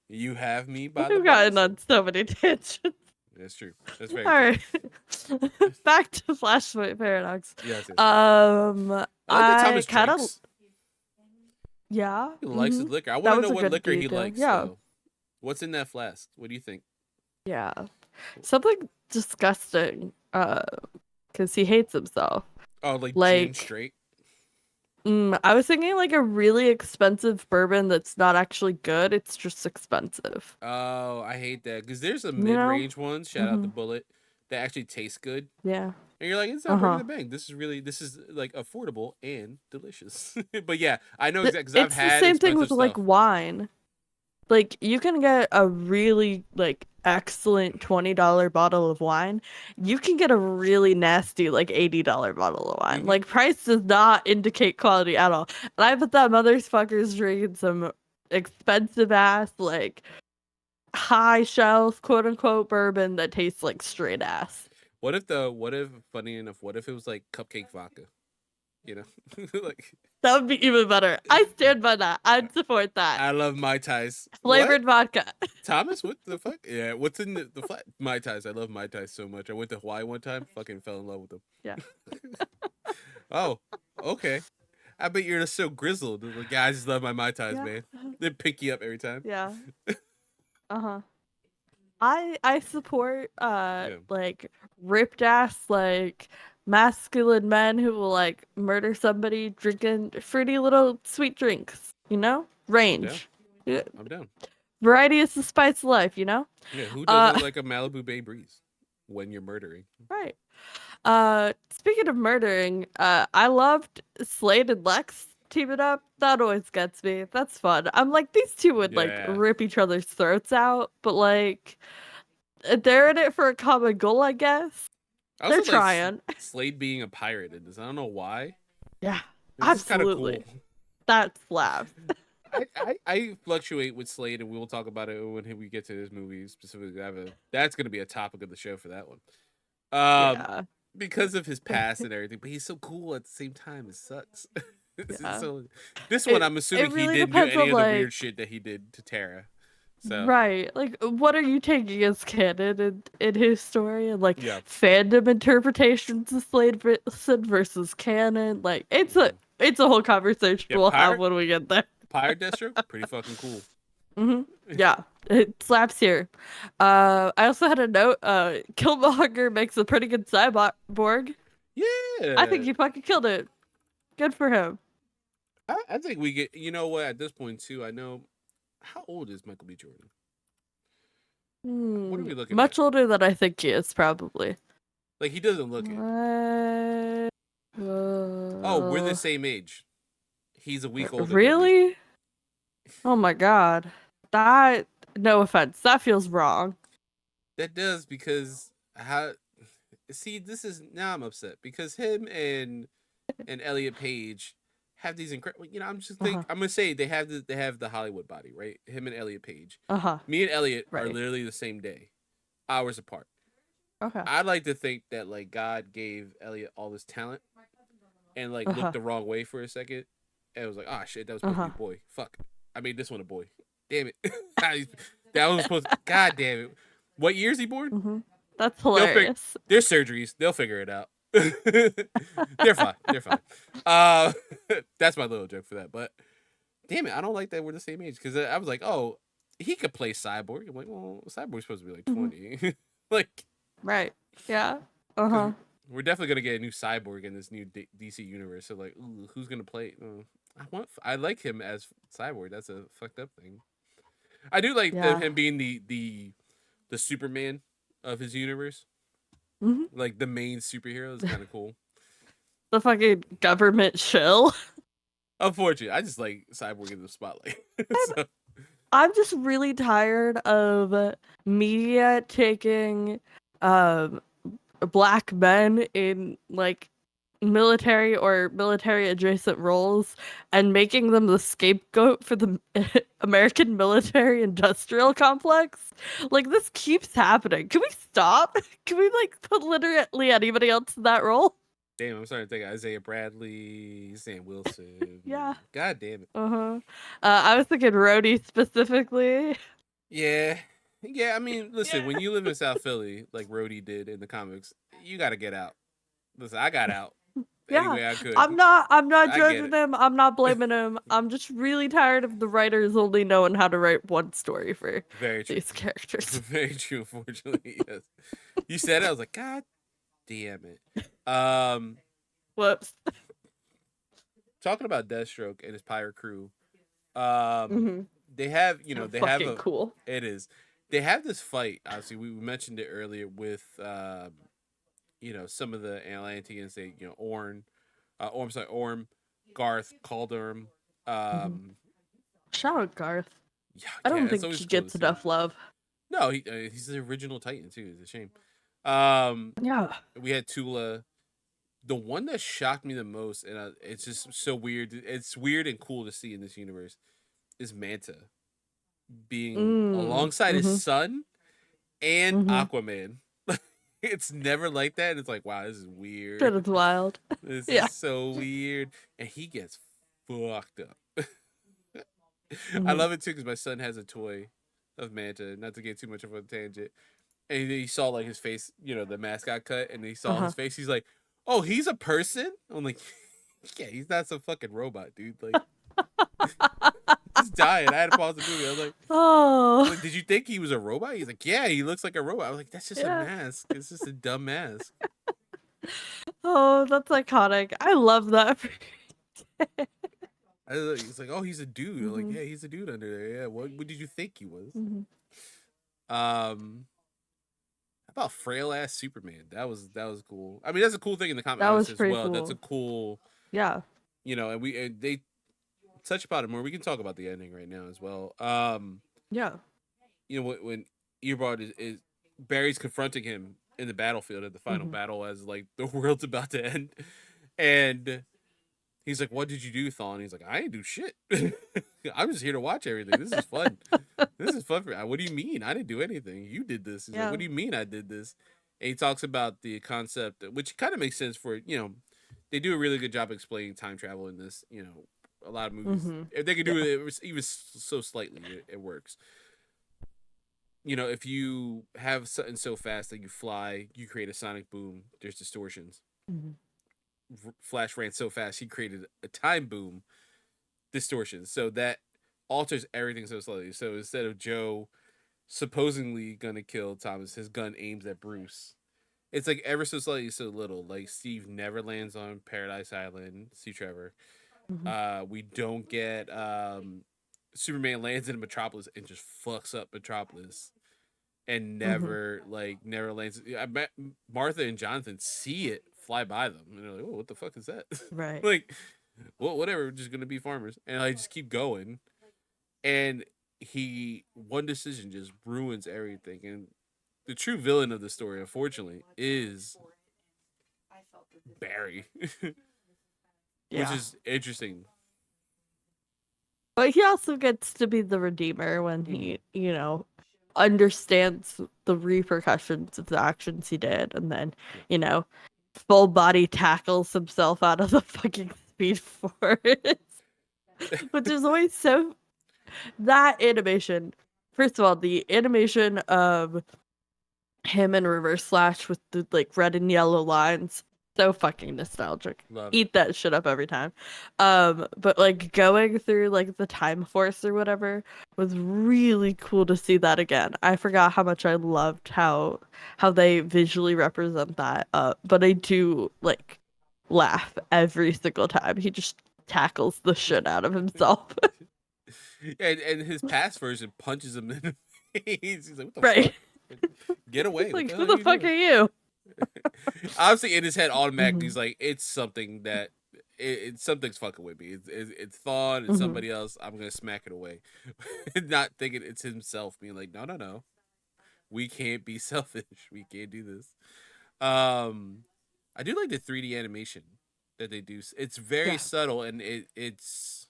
You have me by the We've gotten balls. on so many tangents. That's true. That's very All true. right, back to Flashpoint Paradox. Yes, yes, yes. I like that I Thomas kind of drinks. yeah. He likes his Mhm. liquor. I That want to was know a what good liquor he detail. likes, Yeah, though. What's in that flask? What do you think? yeah. Something disgusting. Because he hates himself. Oh, like gin Like, straight? I was thinking like a really expensive bourbon that's not actually good. It's just expensive. Oh, I hate that. Because there's a You know? mid-range one, shout out the Mm-hmm. Bullet, that actually taste good. Yeah. And you're like, it's not breaking the bank. This is like affordable and delicious. But yeah, I know exactly because I've It's the had same thing expensive with like stuff. wine. Like you can get a really like excellent $20 bottle of wine. You can get a really nasty like $80 bottle of wine. Hmm. Like price does not indicate quality at all. And I bet that motherfucker's drinking some expensive ass like high shelf quote unquote bourbon that tastes like straight ass. Funny enough, what if it was like cupcake vodka? You know, like That would be even better. I stand by that. I'd support that. I love Mai Tais. What? Flavored vodka. Thomas, what the fuck? Yeah, what's in the flat? Mai Tais. I love Mai Tais so much. I went to Hawaii one time, fucking fell in love with them. Yeah. Oh, okay. I bet you're just so grizzled. Like, yeah, I just love my Mai Tais, Yeah. man. They pick you up every time. Yeah. Uh-huh. I support Yeah. like ripped ass like masculine men who will like murder somebody drinking fruity little sweet drinks, you know? I'm down. Range. Yeah. I'm down. Variety is the spice of life, you know? Yeah, who Uh doesn't like a Malibu Bay breeze when you're murdering? right. Speaking of murdering, I loved Slade and Lex teaming up. That always gets me. That's fun. I'm like these two would like Yeah. rip each other's throats out, but like they're in it for a common goal, I guess. I They're also like trying. Slade being a pirate in this. I don't know why. Yeah, It's just kind of absolutely. cool. That slaps. I fluctuate with Slade, and we'll talk about it when we get to this movie specifically. That's going to be a topic of the show for that one. Yeah. Because of his past and everything, but he's so cool at the same time. It sucks. Yeah. So this one, I'm assuming really he didn't do depends any on, of the like, weird shit that he did to Tara. So right. Like, what are you taking as canon in his story? And, like, yeah, fandom interpretations of Slade versus canon? Like, it's a whole conversation yeah. we'll have when we get there. Pirate Deathstroke, pretty fucking cool. Yeah, it slaps here. I also had a note. Killmonger makes a pretty good cyborg. Yeah, I think he fucking killed it. Good for him. I think we get. You know what? At this point, too, I know. How old is Michael B. Jordan? What are we looking Much at? older than I think he is, probably. Like he doesn't look it. Oh, we're the same age. He's a week older. Really? Than me. Oh my god. That, no offense, that feels wrong. That does because how? See, this is now I'm upset because him and Elliot Page have these incredible. You know, I'm just think I'm gonna say they have the Hollywood body, right? Him and Elliot Page. Me and Elliot are literally the same day, hours apart. Okay. I'd like to think that like God gave Elliot all this talent, and like looked the wrong way for a second, and was like, "Ah, shit, that was supposed to be a boy. Fuck, I made this one a boy. Damn it, that was supposed. God damn it. What year is he born? That's hilarious. There's surgeries. They'll figure it out. They're fine. They're fine. That's my little joke for that. But damn it, I don't like that we're the same age because I was like, oh, he could play Cyborg. I'm like, well, Cyborg's supposed to be like 20. Like, right. Yeah. We're definitely gonna get a new Cyborg in this new DC universe. So like, ooh, who's gonna play? I like him as Cyborg. That's a fucked up thing. I do like him being the Superman of his universe. Like the main superhero is kind of cool. The fucking government shill. Unfortunately, I just like Cyborg in the spotlight. So. I'm just really tired of media taking black men in like military or military adjacent roles and making them the scapegoat for the American military industrial complex. Like this keeps happening. Can we stop? Can we like put literally anybody else in that role? Damn, I'm starting to think Isaiah Bradley, Sam Wilson. Yeah. God damn it. I was thinking Rhodey specifically. Yeah. Yeah, I mean, listen, when you live in South Philly, like Rhodey did in the comics, you gotta get out. Listen, I got out. Any way I could. I'm not judging him. I'm not blaming him. I'm just really tired of the writers only knowing how to write one story for these characters. Very true, unfortunately, yes. You said it, I was like, God damn it. Whoops. Talking about Deathstroke and his pirate crew, they have, they have cool. It is. They have this fight. Obviously, we mentioned it earlier with some of the Atlanteans, they, Orm, Garth, Calderm. Mhm. Um, Shout out Garth. yeah, I yeah, don't it's think always he cool to gets see. enough love. No, he's the original Titan too. It's a shame. Um, Yeah. we had Tula. The one that shocked me the most, and it's just so weird. It's weird and cool to see in this universe, is Manta being Mm. alongside his Mhm. son and Mhm. Aquaman. It's never like that. And it's like, wow, this is weird. That is wild. This Yeah. is so weird. And he gets fucked up. I Mhm. love it too because my son has a toy of Manta. Not to get too much of a tangent. And he saw like his face, the mascot cut, and he saw Uh-huh. his face. He's like, "Oh, he's a person." I'm like, "Yeah, he's not some fucking robot, dude." Like, just dying. I had to pause the movie. I was like, Oh. "Did you think he was a robot?" He's like, "Yeah, he looks like a robot." I was like, "That's just a Yeah. mask. It's just a dumb mask." Oh, that's iconic. I love that. He's like, "Oh, he's a dude." I'm like, Mhm. "Yeah, he's a dude under there. Yeah, what did you think he was?" Mhm. Um, how about frail ass Superman? That was cool. I mean, that's a cool thing in the comic That was as pretty well. That's a cool. cool, Yeah. and they touch about it more. We can talk about the ending right now as well. Yeah. When Earbard is Barry's confronting him in the battlefield at the final Mhm. battle as like the world's about to end, and he's like, "What did you do, Thawne?" He's like, "I didn't do shit. I'm just here to watch everything. This is fun. This is fun for me." What do you mean? I didn't do anything. You did this. He's like, Yeah. "What do you mean I did this?" And he talks about the concept, which kind of makes sense for they do a really good job explaining time travel in this. A lot of movies, Mhm. if they could do Yeah. it even so slightly, it works. If you have something so fast that you fly, you create a sonic boom. There's distortions. Mhm. Flash ran so fast, he created a time boom, distortions. So that alters everything so slightly. So instead of Joe supposedly gonna kill Thomas, his gun aims at Bruce. It's like ever so slightly so little. Like Steve never lands on Paradise Island. See Trevor. Mhm. We don't get Superman lands in Metropolis and just fucks up Metropolis and Mhm. never lands. I bet Martha and Jonathan see it fly by them and they're like, "Oh, what the fuck is that?" Right. Like, well, whatever. We're just gonna be farmers, and I just keep going. And one decision just ruins everything. And the true villain of the story, unfortunately, is Barry, which Yeah. is interesting. But he also gets to be the redeemer when Mm-hmm. he, understands the repercussions of the actions he did and then, Yeah. you know, full body tackles himself out of the fucking speed force. Which is always so that animation. First of all, the animation of him in Reverse Slash with the like red and yellow lines, so fucking nostalgic. Love it. Eat that shit up every time. But like going through like the time force or whatever was really cool to see that again. I forgot how much I loved how they visually represent that. But I do like laugh every single time he just tackles the shit out of himself. And his past version punches him in the face. He's like, "What the Right. fuck? Get away! What Like, the hell who are the you fuck doing?" are you? Obviously, in his head, automatically, Hmm. he's like, "It's something that something's fucking with me. It's Thawne. It's Hmm. somebody else. I'm gonna smack it away." Not thinking it's himself, being like, "No, no, no. We can't be selfish. We can't do this." Um, I do like the 3D animation that they do. It's very Yeah. subtle, and it's.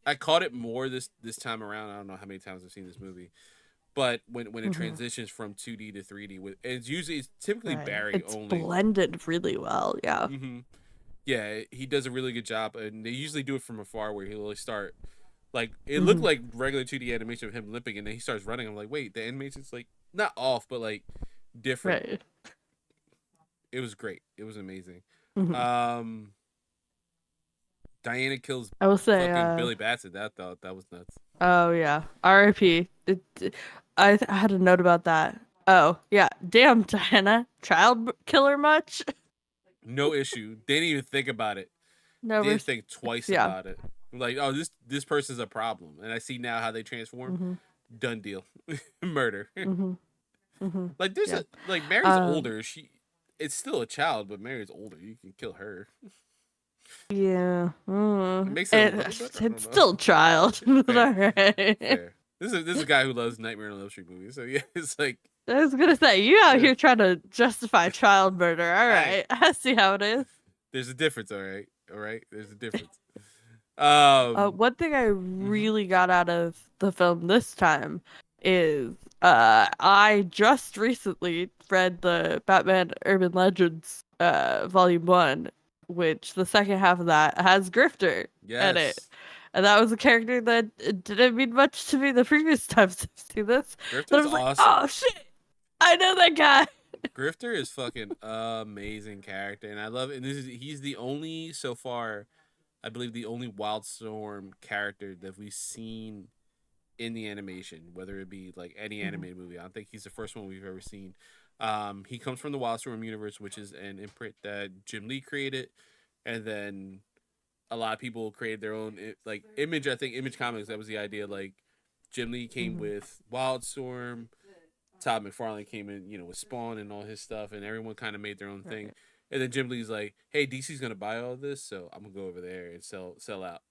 I caught it more this time around. I don't know how many times I've seen this movie, but when it Hmm. transitions from 2D to 3D, it's typically Right. Barry It's only. blended really well. Yeah. Mm-hmm. Yeah, he does a really good job, and they usually do it from afar, where he'll start like it looked Hmm. like regular 2D animation of him limping, and then he starts running. I'm like, wait, the animation's like not off, but like different. Right. It was great. It was amazing. Hmm. Um, Diana kills I will say, fucking Billy Batson. That was nuts. oh yeah, R.I.P. I had a note about that. Oh yeah, damn Diana, child killer much? No issue. Didn't even think about it. No, Didn't think twice yeah. about it. Like, oh, this person's a problem, and I see now how they transform. Hmm. Done deal. Murder. Hmm. Hmm. Like there's Yeah. a like Mary's Um. older. it's still a child, but Mary's older. You can kill her. Yeah. It makes it a little better. I It's don't know. still child. But Fair, all right. fair. This is a guy who loves Nightmare on Elm Street movies. So yeah, it's like I was gonna say, you out yeah. here trying to justify child murder. All Hey, right. I see how it is. there's a difference. All right. There's a difference. One thing I Mhm. really got out of the film this time is I just recently read the Batman Urban Legends Volume 1, which the second half of that has Grifter in it. Yes, And that was a character that didn't mean much to me the previous times I've seen this. And I Grifter's was like, awesome. oh shit, I know that guy. Grifter is fucking amazing character, and I love it. And he's the only so far, I believe, the only Wildstorm character that we've seen in the animation, whether it be like any Mhm, animated movie. I don't think he's the first one we've ever seen. He comes from the Wildstorm universe, which is an imprint that Jim Lee created, and then a lot of people created their own like Image. I think Image Comics, that was the idea. Like Jim Lee came mhm, with Wildstorm. Todd McFarlane came in, with Spawn and all his stuff, and everyone kind of made their own thing. right. And then Jim Lee's like, "Hey, DC's gonna buy all this, so I'm gonna go over there and sell out."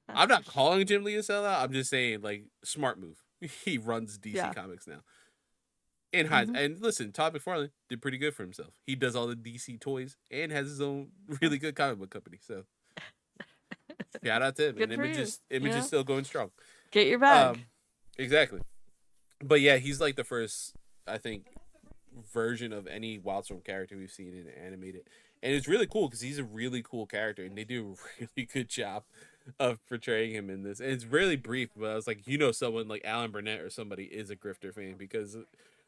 I'm not calling Jim Lee a sellout. I'm just saying, like, smart move. He runs DC Yeah. Comics now. And Hmm. and listen, Todd McFarlane did pretty good for himself. He does all the DC toys and has his own really good comic book company. So shout out to him. And Good for you. Image is Yeah. still going strong. Get your bag. Um, exactly. But yeah, he's like the first, I think, version of any Wildstorm character we've seen in animated, and it's really cool because he's a really cool character, and they do a really good job of portraying him in this. And it's really brief, but I was like, someone like Alan Burnett or somebody is a Grifter fan because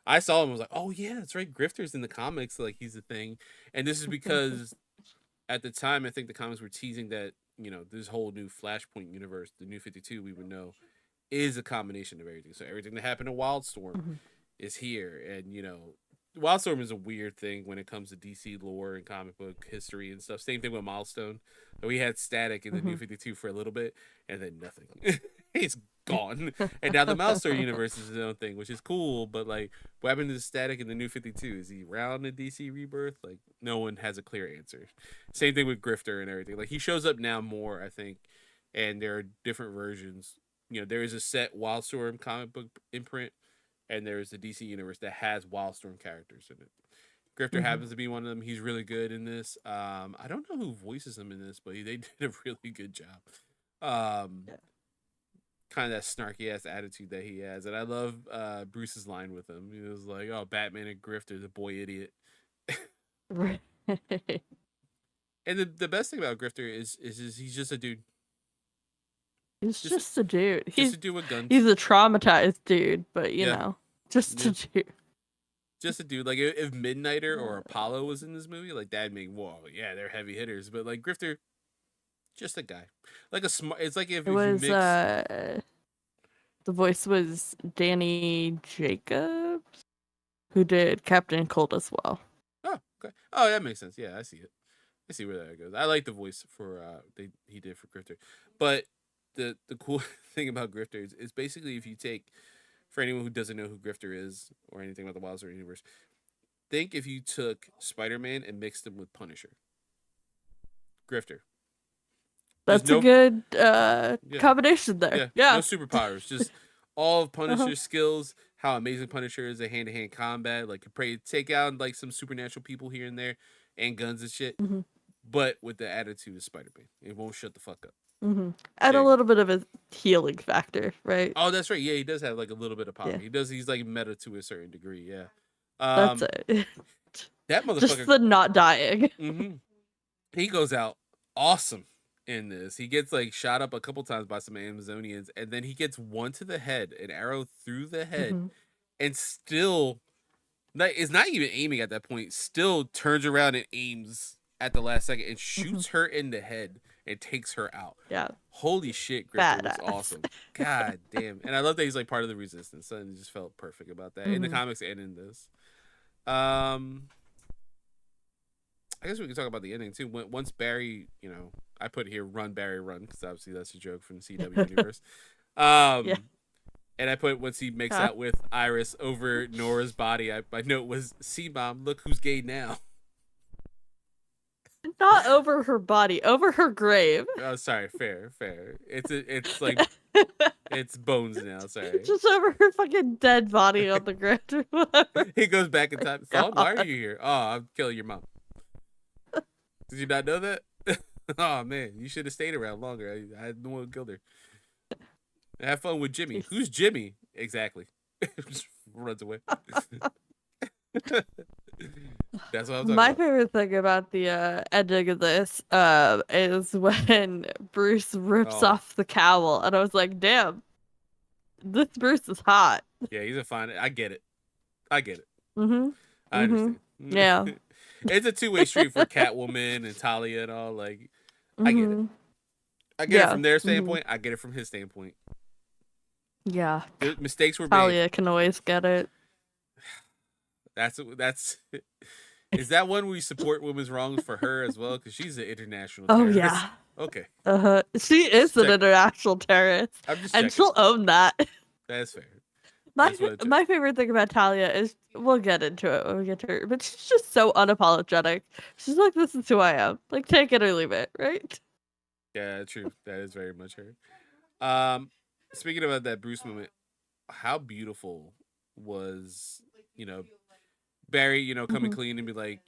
I saw him. And was like, oh yeah, that's right, Grifter's in the comics. Like he's a thing, and this is because at the time I think the comics were teasing that this whole new Flashpoint universe, the New 52, we would know is a combination of everything. So everything that happened in Wildstorm Mhm, is here, and Wildstorm is a weird thing when it comes to DC lore and comic book history and stuff. Same thing with Milestone. We had Static in the New mhm. 52 for a little bit, and then nothing. He's gone, and now the Milestone universe is his own thing, which is cool. But like, what happened to Static in the New 52? Is he around in DC Rebirth? Like, no one has a clear answer. Same thing with Grifter and everything. Like, he shows up now more, I think, and there are different versions. There is a set Wildstorm comic book imprint, and there is the DC universe that has Wildstorm characters in it. Grifter Mhm. happens to be one of them. He's really good in this. I don't know who voices him in this, but they did a really good job. Um, Yeah. kind of that snarky ass attitude that he has, and I love Bruce's line with him. He was like, "Oh, Batman and Grifter, the boy idiot." Right. And the best thing about Grifter is he's just a dude, He's just just a dude. just a dude with He's guns. a traumatized dude, but Yeah, just yeah. a dude. Just a dude. Like if Midnighter or Uh, Apollo was in this movie, like that'd make whoa, yeah, they're heavy hitters. But like Grifter, just a guy, like a smart. It's like it if you was mix. the voice was Danny Jacobs, who did Captain Cold as well. Oh, okay. Oh, that makes sense. Yeah, I see it. I see where that goes. I like the voice for he did for Grifter, but the cool thing about Grifter is basically if you take for anyone who doesn't know who Grifter is or anything about the Wildstorm universe, think if you took Spider Man and mixed him with Punisher, Grifter. There's That's a no good yeah. combination there. Yeah, no Yeah. superpowers, just all of Uh-huh. Punisher's skills. How amazing Punisher is at hand to hand combat. Like, can pray take out like some supernatural people here and there, and guns and shit. Hmm. But with the attitude of Spider Man, it won't shut the fuck up. Hmm. And There a you go. little bit of a healing factor, right? Oh, that's right. Yeah, he does have like a little bit of power. Yeah. He does. He's like meta to a certain degree. Yeah. That's Um, it. that Just motherfucker. the not dying. Mm-hmm. He goes out awesome in this. He gets like shot up a couple times by some Amazonians, and then he gets one to the head, an arrow through the head, Hmm. and still is not even aiming at that point. Still turns around and aims at the last second and Hmm. shoots her in the head and takes her out. Yeah. Holy shit, Grifter was Badass. awesome. God damn. And I love that he's like part of the resistance. And it just felt perfect about that in the Hmm. comics and in this. Um I guess we can talk about the ending too. Once Barry, I put here run Barry run because obviously that's a joke from the CW universe. Yeah. Um And I put once he makes Huh. out with Iris over Nora's body. My note was, "See, mom, look who's gay now." Not over her body, over her grave. Oh, sorry, fair. It's like it's bones now. Sorry. Just over her fucking dead body on the ground or whatever. He goes back in time. Thawne, why are God. you here? Oh, I'm killing your mom. Did you not know that? Oh man, you should have stayed around longer. I had no one killed her. Have fun with Jimmy. Jeez. Who's Jimmy? Exactly. Just runs away. That's what I'm talking My about. favorite thing about the ending of this is when Bruce rips Oh, off the cowl, and I was like, "Damn, this Bruce is hot." yeah, he's a fine. I get it. I Mm-hmm. Mm-hmm. understand. Yeah. It's a two-way street for Catwoman and Talia and all. Like, I get it. Mm-hmm. I get it Yeah. from their Mm-hmm. standpoint. I get it from his standpoint. Yeah. The mistakes were made. Talia can always get it. That's. Is that one we support women's wrongs for her as well? Because she's an international Oh terrorist. yeah. Okay. She is Just an check. international terrorist, I'm just and checking. she'll own that. That's fair. My That's what my favorite thing about Talia is we'll get into it when we get to her, but she's just so unapologetic. She's like, "This is who I am. Like, take it or leave it." Right? Yeah, true. That is very much her. Speaking about that Bruce moment, how beautiful was, you know, Barry, coming Mm-hmm. clean and be like,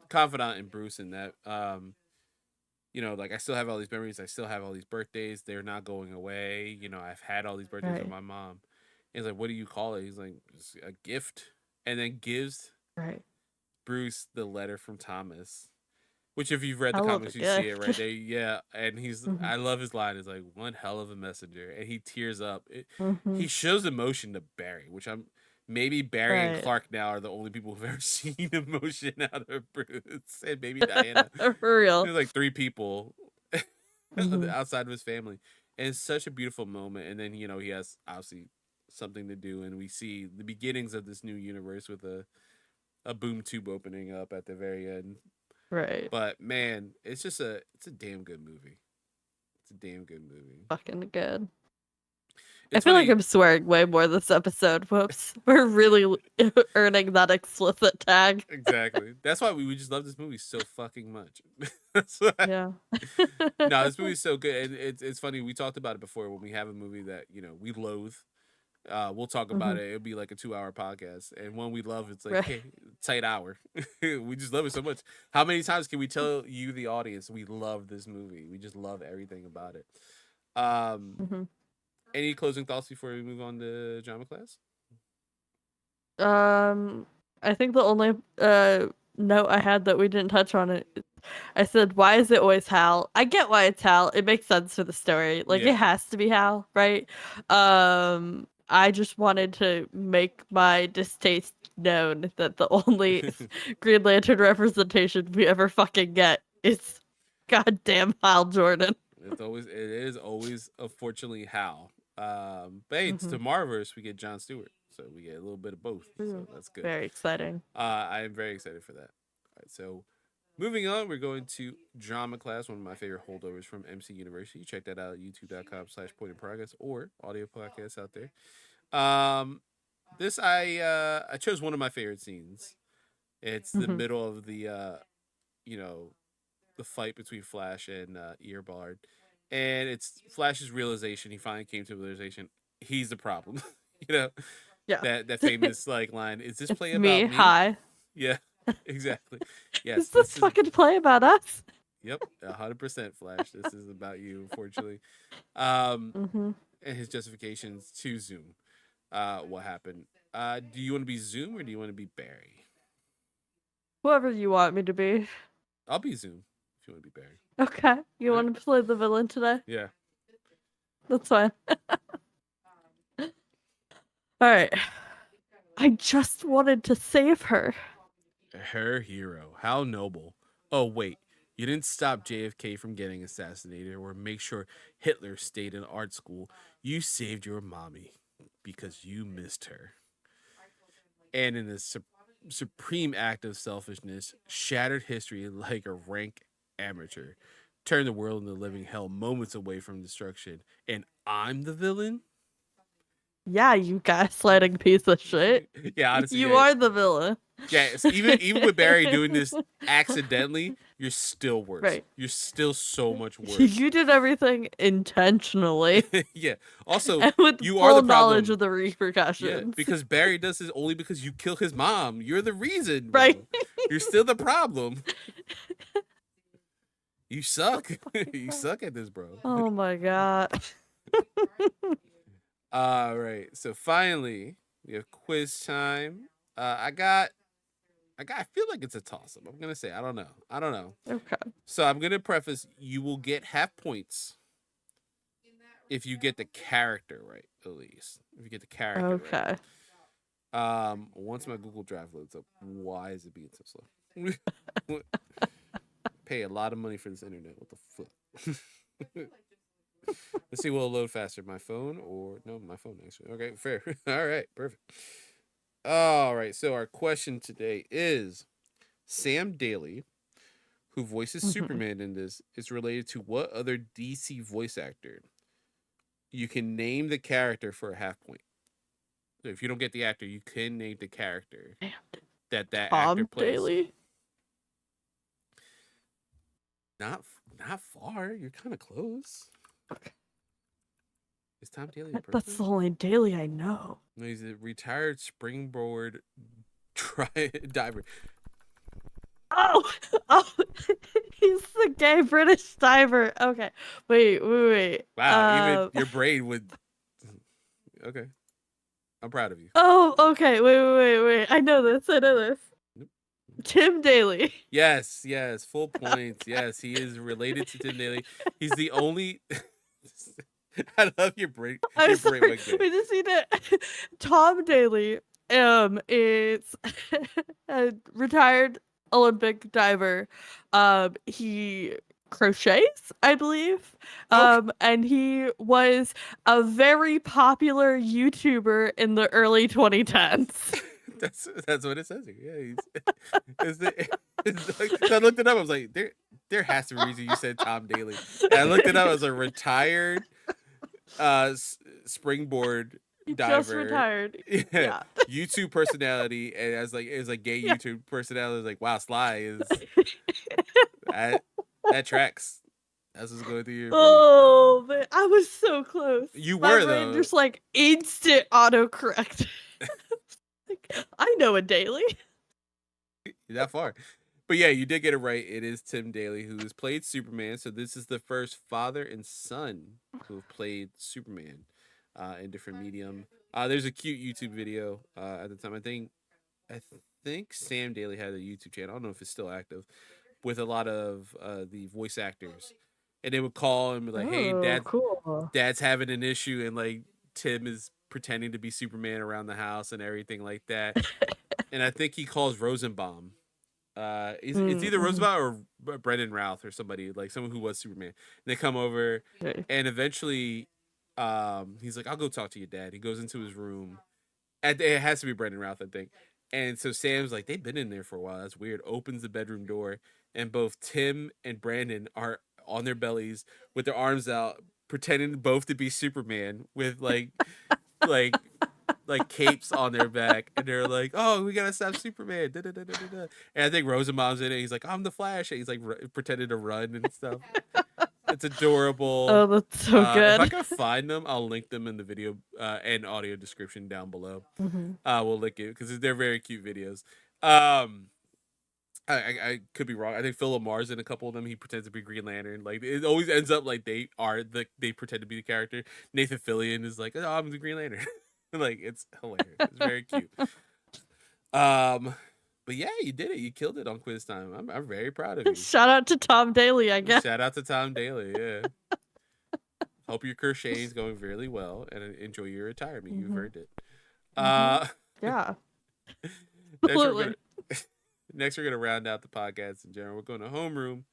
confidant in Bruce and that, like I still have all these memories, I still have all these birthdays, they're not going away. I've had all these birthdays with Right. my mom. He's like, what do you call it? He's like, it's a gift, and then gives Right. Bruce the letter from Thomas. Which, if you've read the Hell of a comics, you see it right gift. there. Yeah, and Mm-hmm. I love his line. It's like, one hell of a messenger, and he tears up. Mm-hmm. He shows emotion to Barry, which maybe Barry and Right. Clark now are the only people who've ever seen emotion out of Bruce, and maybe Diana. For real. There's like three people Mm-hmm. outside of his family, and it's such a beautiful moment. And then he has obviously something to do, and we see the beginnings of this new universe with a boom tube opening up at the very end. Right. But man, it's a damn good movie. It's a damn good movie. Fucking good. I It's feel like funny. I'm swearing way more this episode. Whoops. We're really earning that explicit tag. Exactly. That's why we just love this movie so fucking much. That's why. Yeah. No, this movie's so good, and it's funny. We talked about it before when we have a movie that we loathe. We'll talk about Mm-hmm. it. It'll be like a 2-hour podcast, and one we love, it's like, Right. hey, tight hour. We just love it so much. How many times can we tell you, the audience, we love this movie? We just love everything about it. Mm-hmm. Any closing thoughts before we move on to drama class? I think the only note I had that we didn't touch on it, I said, why is it always Hal? I get why it's Hal. It makes sense for the story. Like, Yeah. it has to be Hal, right? I just wanted to make my distaste known that the only Green Lantern representation we ever fucking get is goddamn Hal Jordan. It is always, unfortunately, Hal. But hey, it's Mhm. Tomorrowverse. We get John Stewart, so we get a little bit of both. So that's good. Very exciting. I am very excited for that. All right, so moving on, we're going to drama class, one of my favorite holdovers from MC University. Check that out at youtube.com/point in progress or audio podcasts out there. This I chose one of my favorite scenes. It's the Mhm. middle of the fight between Flash and Earbard, and it's Flash's realization. He finally came to the realization he's the problem. you know Yeah. that famous like line. Is this play It's about me. me? Hi. Yeah, exactly. Yes, Is this fucking play about us? Yep, 100% Flash. This is about you, unfortunately. Um, Mm-hmm. and his justifications to Zoom. What happened? Do you want to be Zoom or do you want to be Barry? Whoever you want me to be. I'll be Zoom if you want to be Barry. Okay. You Yeah. want to play the villain today? Yeah. That's fine. Alright. I just wanted to save her. Her hero. How noble. Oh, wait. You didn't stop JFK from getting assassinated or make sure Hitler stayed in art school. You saved your mommy because you missed her. And in this supreme act of selfishness, shattered history like a rank amateur, turned the world into living hell moments away from destruction. And I'm the villain? Yeah, you gaslighting piece of shit. Yeah, honestly, You yeah. are the villain. Yeah, so even with Barry doing this accidentally, you're still worse. Right. You're still so much worse. You did everything intentionally Yeah. Also, and with you are full the knowledge problem. of the Yeah, repercussions. because Barry does this only because you kill his mom. You're the reason, bro. Right. You're still the problem. You suck. You suck at this, bro. Oh my god. All right. So finally, we have quiz time. I feel like it's a toss up. I'm gonna say I don't know. Okay. So I'm gonna preface: you will get half points if you get the character right, at least. If you get the character Okay. right. Once my Google Drive loads up, why is it being so slow? Pay a lot of money for this internet. What the fuck? Let's see, will it load faster? My phone or no, my phone actually. Okay, fair. All right, perfect. All right, so our question today is Sam Daly, who voices Superman in this, is related to what other DC voice actor? You can name the character for a half point. So if you don't get the actor, you can name the character that actor plays. Daly? Not far. You're kind of close. Okay. Is Tom Daly a person? That's the only Daly I know. No, he's a retired springboard diver. Oh, he's the gay British diver. Okay, wait. Wow, even your brain would. Okay, I'm proud of you. Oh, okay. Wait. I know this. Nope. Tim Daly. Yes, full points. Yes, he is related to Tim Daly. He's the only. I love your brain. I'm sorry. We just need to. Tom Daly is a retired Olympic diver. He crochets, I believe. And he was a very popular YouTuber in the early 2010s. That's what it says here. Yeah, I looked it up. I was like, there has to be a reason you said Tom Daly. And I looked it up as a retired springboard diver. Just retired. Yeah. YouTube personality, and as like gay YouTube personality. Is like, wow, Sly is that tracks. That's what's going through your brain. Oh, man, I was so close. You My were brain though. just like instant autocorrect. Like, I know a Daly. That far. But yeah, you did get it right. It is Tim Daly who has played Superman. So this is the first father and son who have played Superman in different medium. There's a cute YouTube video at the time. I think Sam Daly had a YouTube channel. I don't know if it's still active, with a lot of the voice actors, and they would call and be like, "Hey, Dad's having an issue," and like Tim is pretending to be Superman around the house and everything like that. And I think he calls Rosenbaum. It's either Rosenbaum or Brendan Routh or somebody, like someone who was Superman. And they come over, and eventually, he's like, "I'll go talk to your dad." He goes into his room. It has to be Brendan Routh, I think. And so Sam's like, "They've been in there for a while. That's weird." Opens the bedroom door, and both Tim and Brandon are on their bellies with their arms out, pretending both to be Superman with like capes on their back, and they're like, "Oh, we gotta stop Superman." Da, da, da, da, da, da. And I think Rosenbaum's in it. He's like, "I'm the Flash," and he's like pretending to run and stuff. It's adorable. Oh, that's so good. If I can find them, I'll link them in the video and audio description down below. We'll link it because they're very cute videos. I could be wrong. I think Phil Lamar's in a couple of them. He pretends to be Green Lantern. Like it always ends up like they pretend to be the character. Nathan Fillion is like, "Oh, I'm the Green Lantern." Like it's hilarious. It's very cute. But yeah, you did it. You killed it on quiz time. I'm very proud of you. Shout out to Tom Daly, I guess. Shout out to Tom Daly. Yeah. Hope your crocheting is going really well and enjoy your retirement. You've earned it. Yeah. Next, we're gonna round out the podcast in general. We're going to homeroom.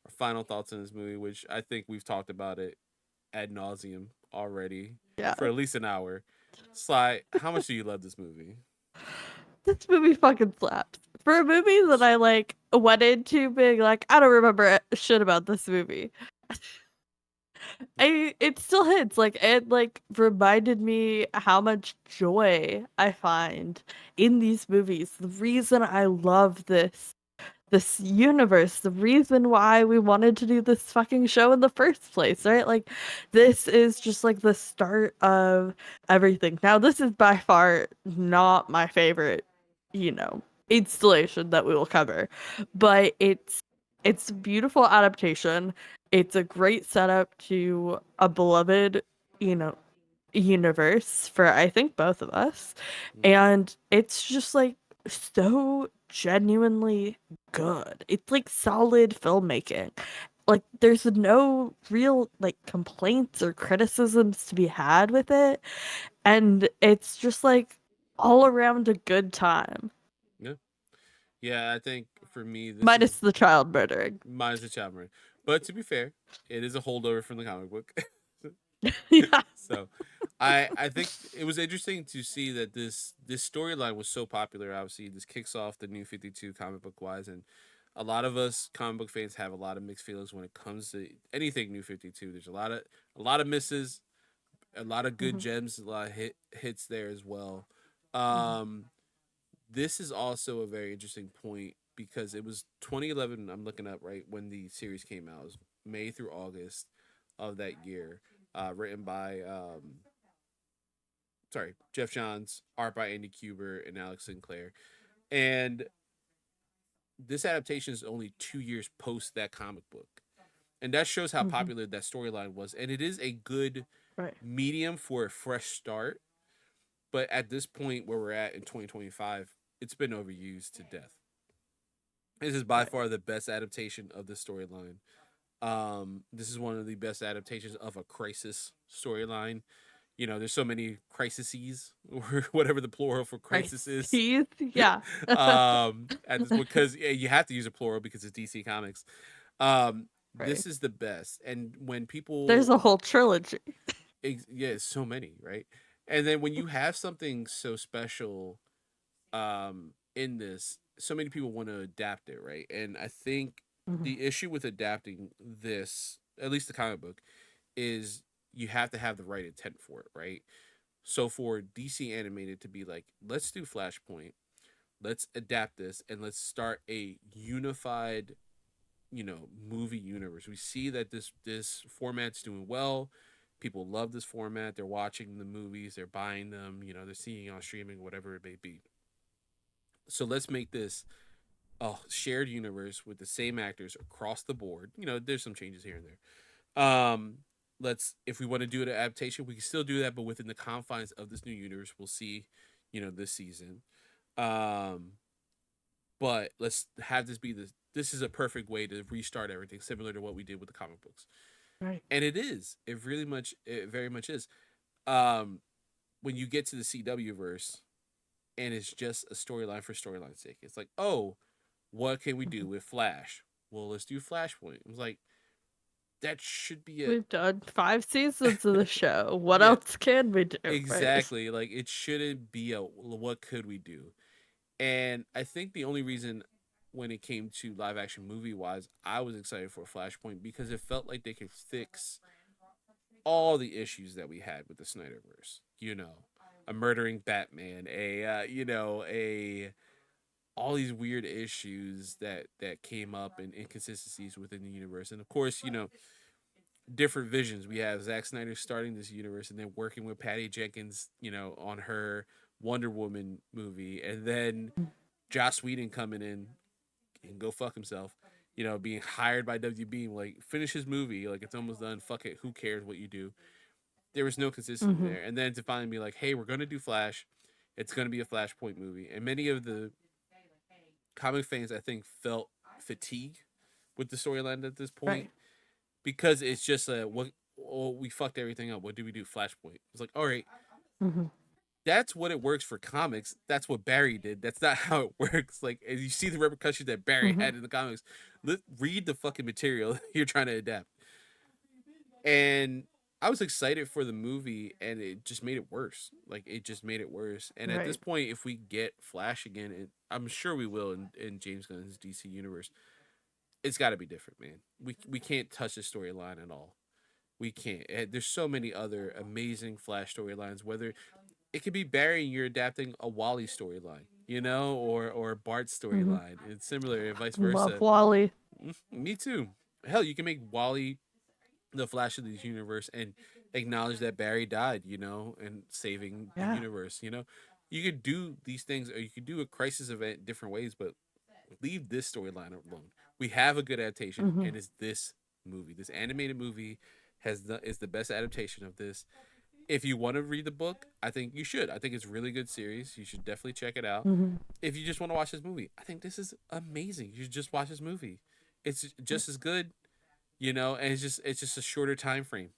Our final thoughts on this movie, which I think we've talked about it ad nauseum already for at least an hour. Sly, how much do you love this movie? This movie fucking slaps. For a movie that I like went into being like, I don't remember shit about this movie. It still hits, like, it, like, reminded me how much joy I find in these movies. The reason I love this universe, the reason why we wanted to do this fucking show in the first place, right? Like, this is just like the start of everything. Now, this is by far not my favorite, you know, installation that we will cover, but it's a beautiful adaptation. It's a great setup to a beloved, you know, universe for I think both of us. And it's just like so genuinely good. It's like solid filmmaking. Like there's no real like complaints or criticisms to be had with it. And it's just like all around a good time. Yeah. Yeah, I think for me, this is Minus the child murdering. mine's the child murder. But to be fair, it is a holdover from the comic book. Yeah. So I think it was interesting to see that this storyline was so popular. Obviously, this kicks off the New 52 comic book wise, and a lot of us comic book fans have a lot of mixed feelings when it comes to anything New 52. There's a lot of misses, a lot of good Mhm, gems, a lot of hits there as well. mhm, Um, this is also a very interesting point because it was 2011. I'm looking up right when the series came out. It was May through August of that year. Written by Jeff Johns, art by Andy Kubert and Alex Sinclair, and this adaptation is only 2 years post that comic book, and that shows how mhm. popular that storyline was. And it is a good Right. medium for a fresh start, but at this point where we're at in 2025, it's been overused to death. This is by Right. far the best adaptation of the storyline. This is one of the best adaptations of a crisis storyline. You know, there's so many crises or whatever the plural for crisis is. Crises? Yeah. At this point, because you have to use a plural because it's DC Comics. Right. This is the best, and when There's people, a whole trilogy. yeah, so many, right? And then when you have something so special, in this, so many people want to adapt it, right? And I think Mhm. the issue with adapting this, at least the comic book, is you have to have the right intent for it, right? So for DC animated to be like, let's do Flashpoint, let's adapt this, and let's start a unified, movie universe. We see that this format's doing well. People love this format. They're watching the movies. They're buying them. They're seeing it on streaming, whatever it may be. So let's make this a shared universe with the same actors across the board. There's some changes here and there. Let's if we want to do an adaptation, we can still do that, but within the confines of this new universe, we'll see, this season. Um, but let's have this be this. This is a perfect way to restart everything, similar to what we did with the comic books, Right. and it is. It very much is. Um, when you get to the CW verse, and it's just a storyline for storyline's sake, it's like, oh, what can we do Mhm. with Flash? Well, let's do Flashpoint. It was like that should be a We've done 5 seasons of the show. What yeah, else can we do, right? exactly. Like it shouldn't be a what could we do? And I think the only reason when it came to live action movie wise, I was excited for Flashpoint because it felt like they could fix all the issues that we had with the Snyderverse. A murdering Batman, a all these weird issues that came up and inconsistencies within the universe. And of course, different visions. We have Zack Snyder starting this universe and then working with Patty Jenkins, on her Wonder Woman movie, and then Joss Whedon coming in and go fuck himself. Being hired by WB, like finish his movie, like it's almost done. Fuck it, who cares what you do? There was no consistency Mhm. there, and then to finally be like, hey, we're gonna do Flash. It's gonna be a Flashpoint movie, and many of the comic fans, I think, felt fatigue with the storyline at this point Right. because it's just a what. Oh, we fucked everything up. What do we do? Flashpoint. It's like, all right, Mhm. that's what it works for comics. That's what Barry did. That's not how it works. Like, as you see the repercussions that Barry Mhm. had in the comics, read the fucking material you're trying to adapt. And I was excited for the movie, and it just made it worse. Like, it just made it worse. And at this Right. point, if we get Flash again, and I'm sure we will in James Gunn's DC universe, it's got to be different, man. We can't touch the storyline at all. we can't. There's so many other amazing Flash storylines. Whether it could be Barry, you're adapting a Wally storyline, or Bart's Mm-hmm. storyline. It's similar, and vice Love versa. Wally. Me too. Hell, you can make Wally the Flash of this universe and acknowledge that Barry died, and saving the Yeah. universe. You could do these things, or you could do a crisis event different ways, but leave this storyline alone. We have a good adaptation, Mm-hmm. and it's this movie. This animated movie is the best adaptation of this. If you want to read the book, I think you should. I think it's a really good series. You should definitely check it out. Mm-hmm. If you just want to watch this movie, I think this is amazing. You should just watch this movie. It's just as good, and it's just a shorter time frame.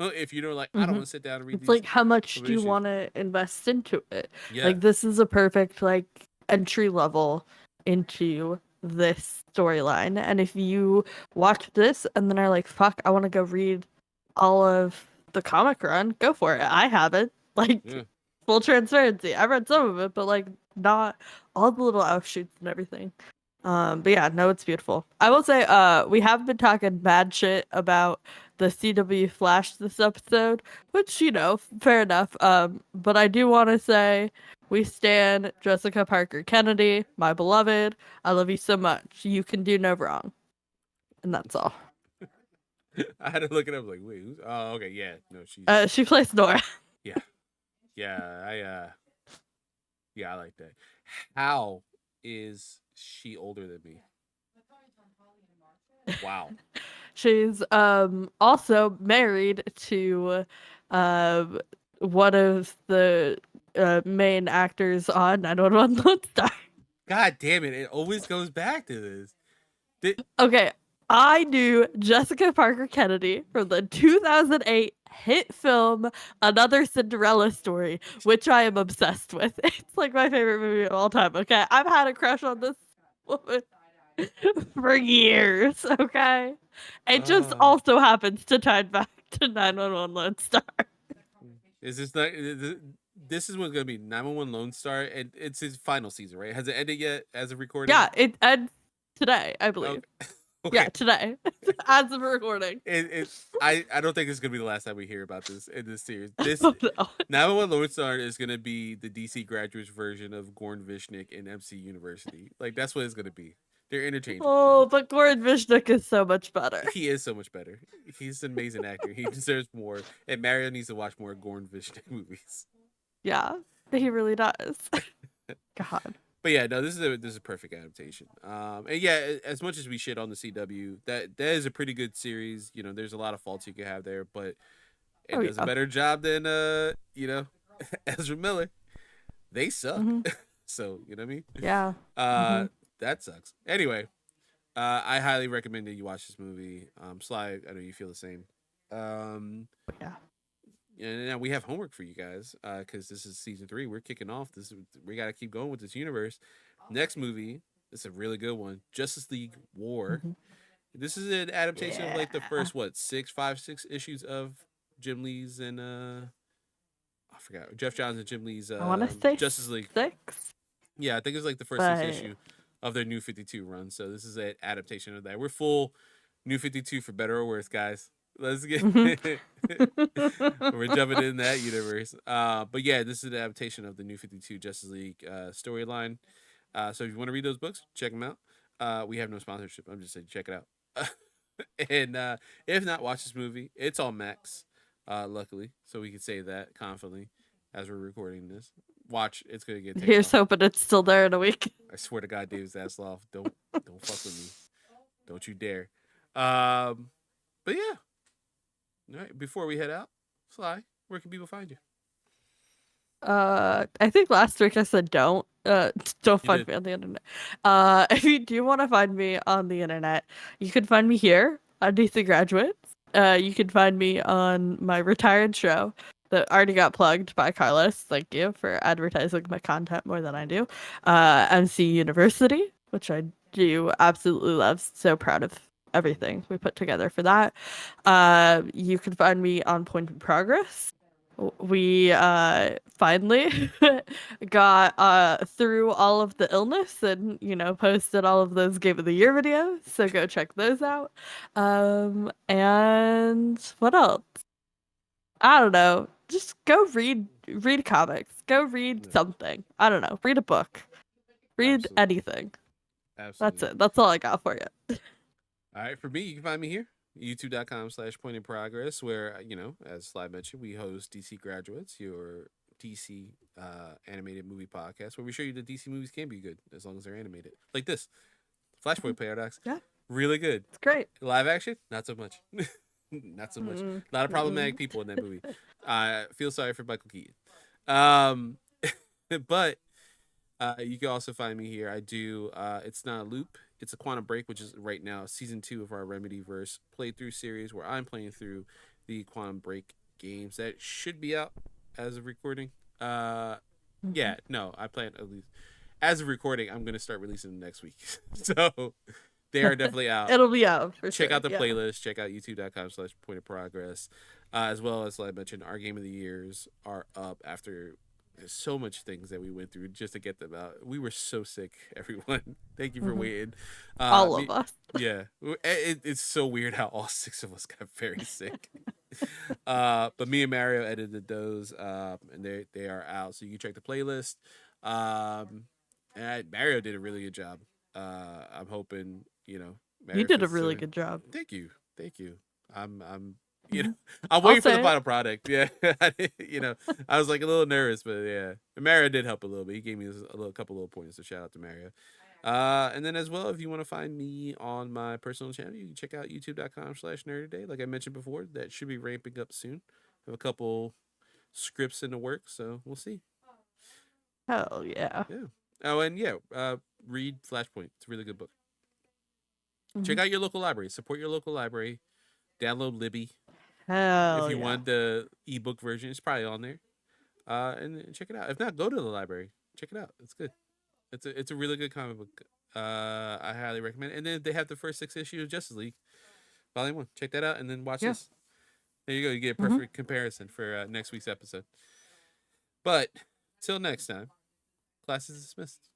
If you don't like, I don't Mm-hmm. want to sit down and read It's these like, how much do you issues. want to invest into it? Yeah, Like, this is a perfect like entry level into this storyline. And if you watch this and then are like, fuck, I want to go read all of the comic run, go for it. I haven't. Like, yeah. full transparency. I read some of it, but like not all the little outshoots and everything. But yeah, no, it's beautiful. I will say, we have been talking bad shit about the CW Flash this episode, which, fair enough. But I do want to say we stand Jessica Parker Kennedy, my beloved. I love you so much. You can do no wrong. And that's all. I had to look it up. Like, wait, who's? Oh, okay, yeah, no, she's She plays Nora. yeah, yeah. Yeah, I like that. How is she older than me? Wow. She's also married to um one of the main actors on 911 Lone Star. God damn it! It always goes back to this. Okay, I knew Jessica Parker Kennedy from the 2008 hit film Another Cinderella Story, which I am obsessed with. It's like my favorite movie of all time. Okay, I've had a crush on this woman for years. Okay, it just Uh, also happens to tie back to 911 Lone Star. is this not? This is what's gonna be 911 Lone Star, and it's his final season, right? Has it ended yet as of recording? Yeah, it ends today, I believe. Okay. Yeah, Okay. today, as of recording. I don't think this is gonna be the last time we hear about this in this series. This Oh, no. 911 Lone Star is gonna be the DC graduates version of Gorn Vishnik in MC University. Like that's what it's gonna be. They're interchangeable. Oh, but Gordon Vishnik is so much better. He is so much better. He's an amazing actor. He deserves more. And Mario needs to watch more Gorn Vishnik movies. Yeah, he really does. God. But yeah, no, this is a perfect adaptation. And yeah, as much as we shit on the CW, that is a pretty good series. There's a lot of faults you could have there, but it Oh does a yeah. better job than Ezra Miller. They suck. Hmm. So you know what I mean. Yeah. Hmm. That sucks. Anyway, I highly recommend that you watch this movie. Sly, I know you feel the same. Yeah. And now we have homework for you guys because this is season 3. We're kicking off. We got to keep going with this universe. Next movie is a really good one. Justice League War. Hmm. This is an adaptation of like the Yeah. first 6 issues of Jim Lee's and I forgot Jeff Johns and Jim Lee's I want to say Justice League. 6, Yeah, I think it's like the first 6 but issue of their New 52 run. So this is an adaptation of that. We're full New 52 for better or worse, guys. Let's get Mhm. we're jumping in that universe. But yeah, this is an adaptation of the New 52 Justice League storyline. So if you want to read those books, check them out. We have no sponsorship. I'm just saying, check it out. And if not, watch this movie. It's on Max, luckily, so we can say that confidently as we're recording this. Watch, it's gonna get taken Here's off. hoping it's still there in a week. I swear to God, David Zasloff, don't fuck with me. Don't you dare. But yeah. All right, before we head out, Sly, where can people find you? I think last week I said don't. Don't You find did. me on the internet. If you do want to find me on the internet, you can find me here on DC Graduates. You can find me on my retired show that already got plugged by Carlos. Thank you for advertising my content more than I do. MC University, which I do absolutely love. So proud of everything we put together for that. You can find me on Point in Progress. We finally got through all of the illness and posted all of those Game of the Year videos, so go check those out. And what else? I don't know. Just go read comics. Go read Yeah, something. I don't know. Read a book. Read absolutely. anything. That's Absolutely. it. That's all I got for you. All right, for me, you can find me here, youtube.com/point in progress, where, as Sly mentioned, we host DC Graduates, your DC animated movie podcast, where we show you that DC movies can be good as long as they're animated. Like this Flashpoint Paradox. Yeah, Really good. it's great. Live action, not so much. Not so much. Mm-mm. A lot of problematic Mm-mm. people in that movie. I feel sorry for Michael Keaton. Um, but you can also find me here. I do. It's not a loop. It's a Quantum Break, which is right now season 2 of our Remedyverse playthrough series, where I'm playing through the Quantum Break games that should be out as of recording. Yeah, no, I plan at least as of recording. I'm gonna start releasing them next week, so they are definitely out. It'll be out for Check sure. out the Yeah. playlist. Check out youtube.com/point of progress, as well as, like I mentioned, our Game of the Years are up after so much things that we went through just to get them out. We were so sick, everyone. Thank you for Mhm. waiting. All of Me, us. yeah, it's so weird how all 6 of us got very sick. But me and Mario edited those, and they are out, so you can check the playlist. And Mario did a really good job. I'm hoping You Mario did a feels really so. good job. Thank you, thank you. I'm Mhm. I'm I'll waiting for the say it. final product. Yeah, I was like a little nervous, but yeah, Mario did help a little bit. He gave me couple little points. So shout out to Mario. And then as well, if you want to find me on my personal channel, you can check out youtube.com/nerdday. Like I mentioned before, that should be ramping up soon. I have a couple scripts in the works, so we'll see. Hell yeah. Yeah. Oh, and yeah, read Flashpoint. It's a really good book. Check Mhm. out your local library. Support your local library. Download Libby if Hell you yeah. want the ebook version. It's probably on there. And check it out. If not, go to the library. Check it out. It's good. It's a really good comic book. I highly recommend it. And then they have the first 6 issues of Justice League Volume 1. Check that out and then watch Yeah. this. There you go. You get a Mhm. perfect comparison for next week's episode. But till next time, class is dismissed.